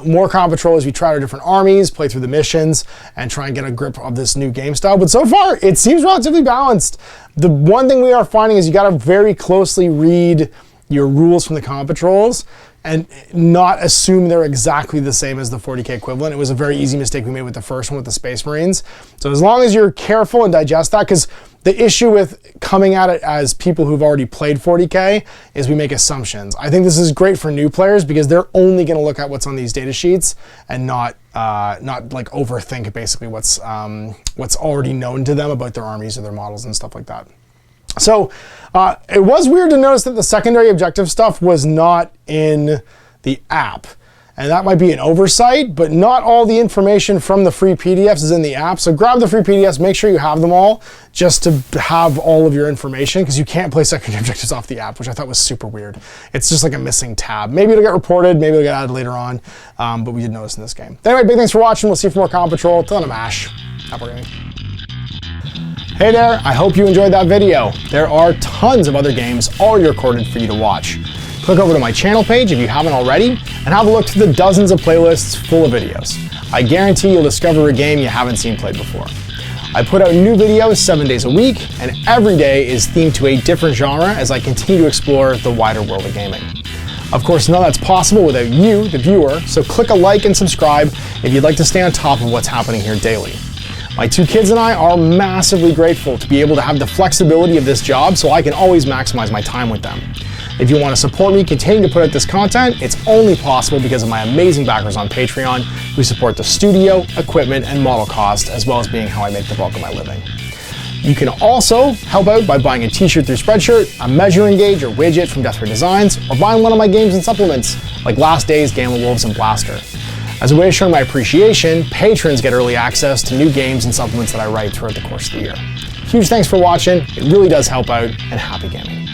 more combat patrol as we try our different armies, play through the missions, and try and get a grip of this new game style. But so far, it seems relatively balanced. The one thing we are finding is you got to very closely read your rules from the combat patrols and not assume they're exactly the same as the 40k equivalent. It was a very easy mistake we made with the first one with the Space Marines. So as long as you're careful and digest that, because the issue with coming at it as people who've already played 40k is we make assumptions. I think this is great for new players because they're only gonna look at what's on these data sheets and not like overthink basically what's already known to them about their armies or their models and stuff like that. So it was weird to notice that the secondary objective stuff was not in the app. And that might be an oversight, but not all the information from the free PDFs is in the app. So grab the free PDFs, make sure you have them all, just to have all of your information, because you can't play secondary objectives off the app, which I thought was super weird. It's just like a missing tab. Maybe it'll get reported, maybe it'll get added later on, but we did notice in this game. Anyway, big thanks for watching. We'll see you for more Combat Patrol. Till then, I'm Ash. Happy gaming. Hey there, I hope you enjoyed that video. There are tons of other games already recorded for you to watch. Click over to my channel page if you haven't already, and have a look through the dozens of playlists full of videos. I guarantee you'll discover a game you haven't seen played before. I put out new videos 7 days a week, and every day is themed to a different genre as I continue to explore the wider world of gaming. Of course, none of that's possible without you, the viewer, so click a like and subscribe if you'd like to stay on top of what's happening here daily. My 2 kids and I are massively grateful to be able to have the flexibility of this job so I can always maximize my time with them. If you want to support me continuing to put out this content, it's only possible because of my amazing backers on Patreon who support the studio, equipment, and model cost, as well as being how I make the bulk of my living. You can also help out by buying a t-shirt through Spreadshirt, a measuring gauge or widget from Death Ray Designs, or buying one of my games and supplements like Last Days, Gamma Wolves, and Blaster. As a way of showing my appreciation, patrons get early access to new games and supplements that I write throughout the course of the year. Huge thanks for watching, it really does help out, and happy gaming.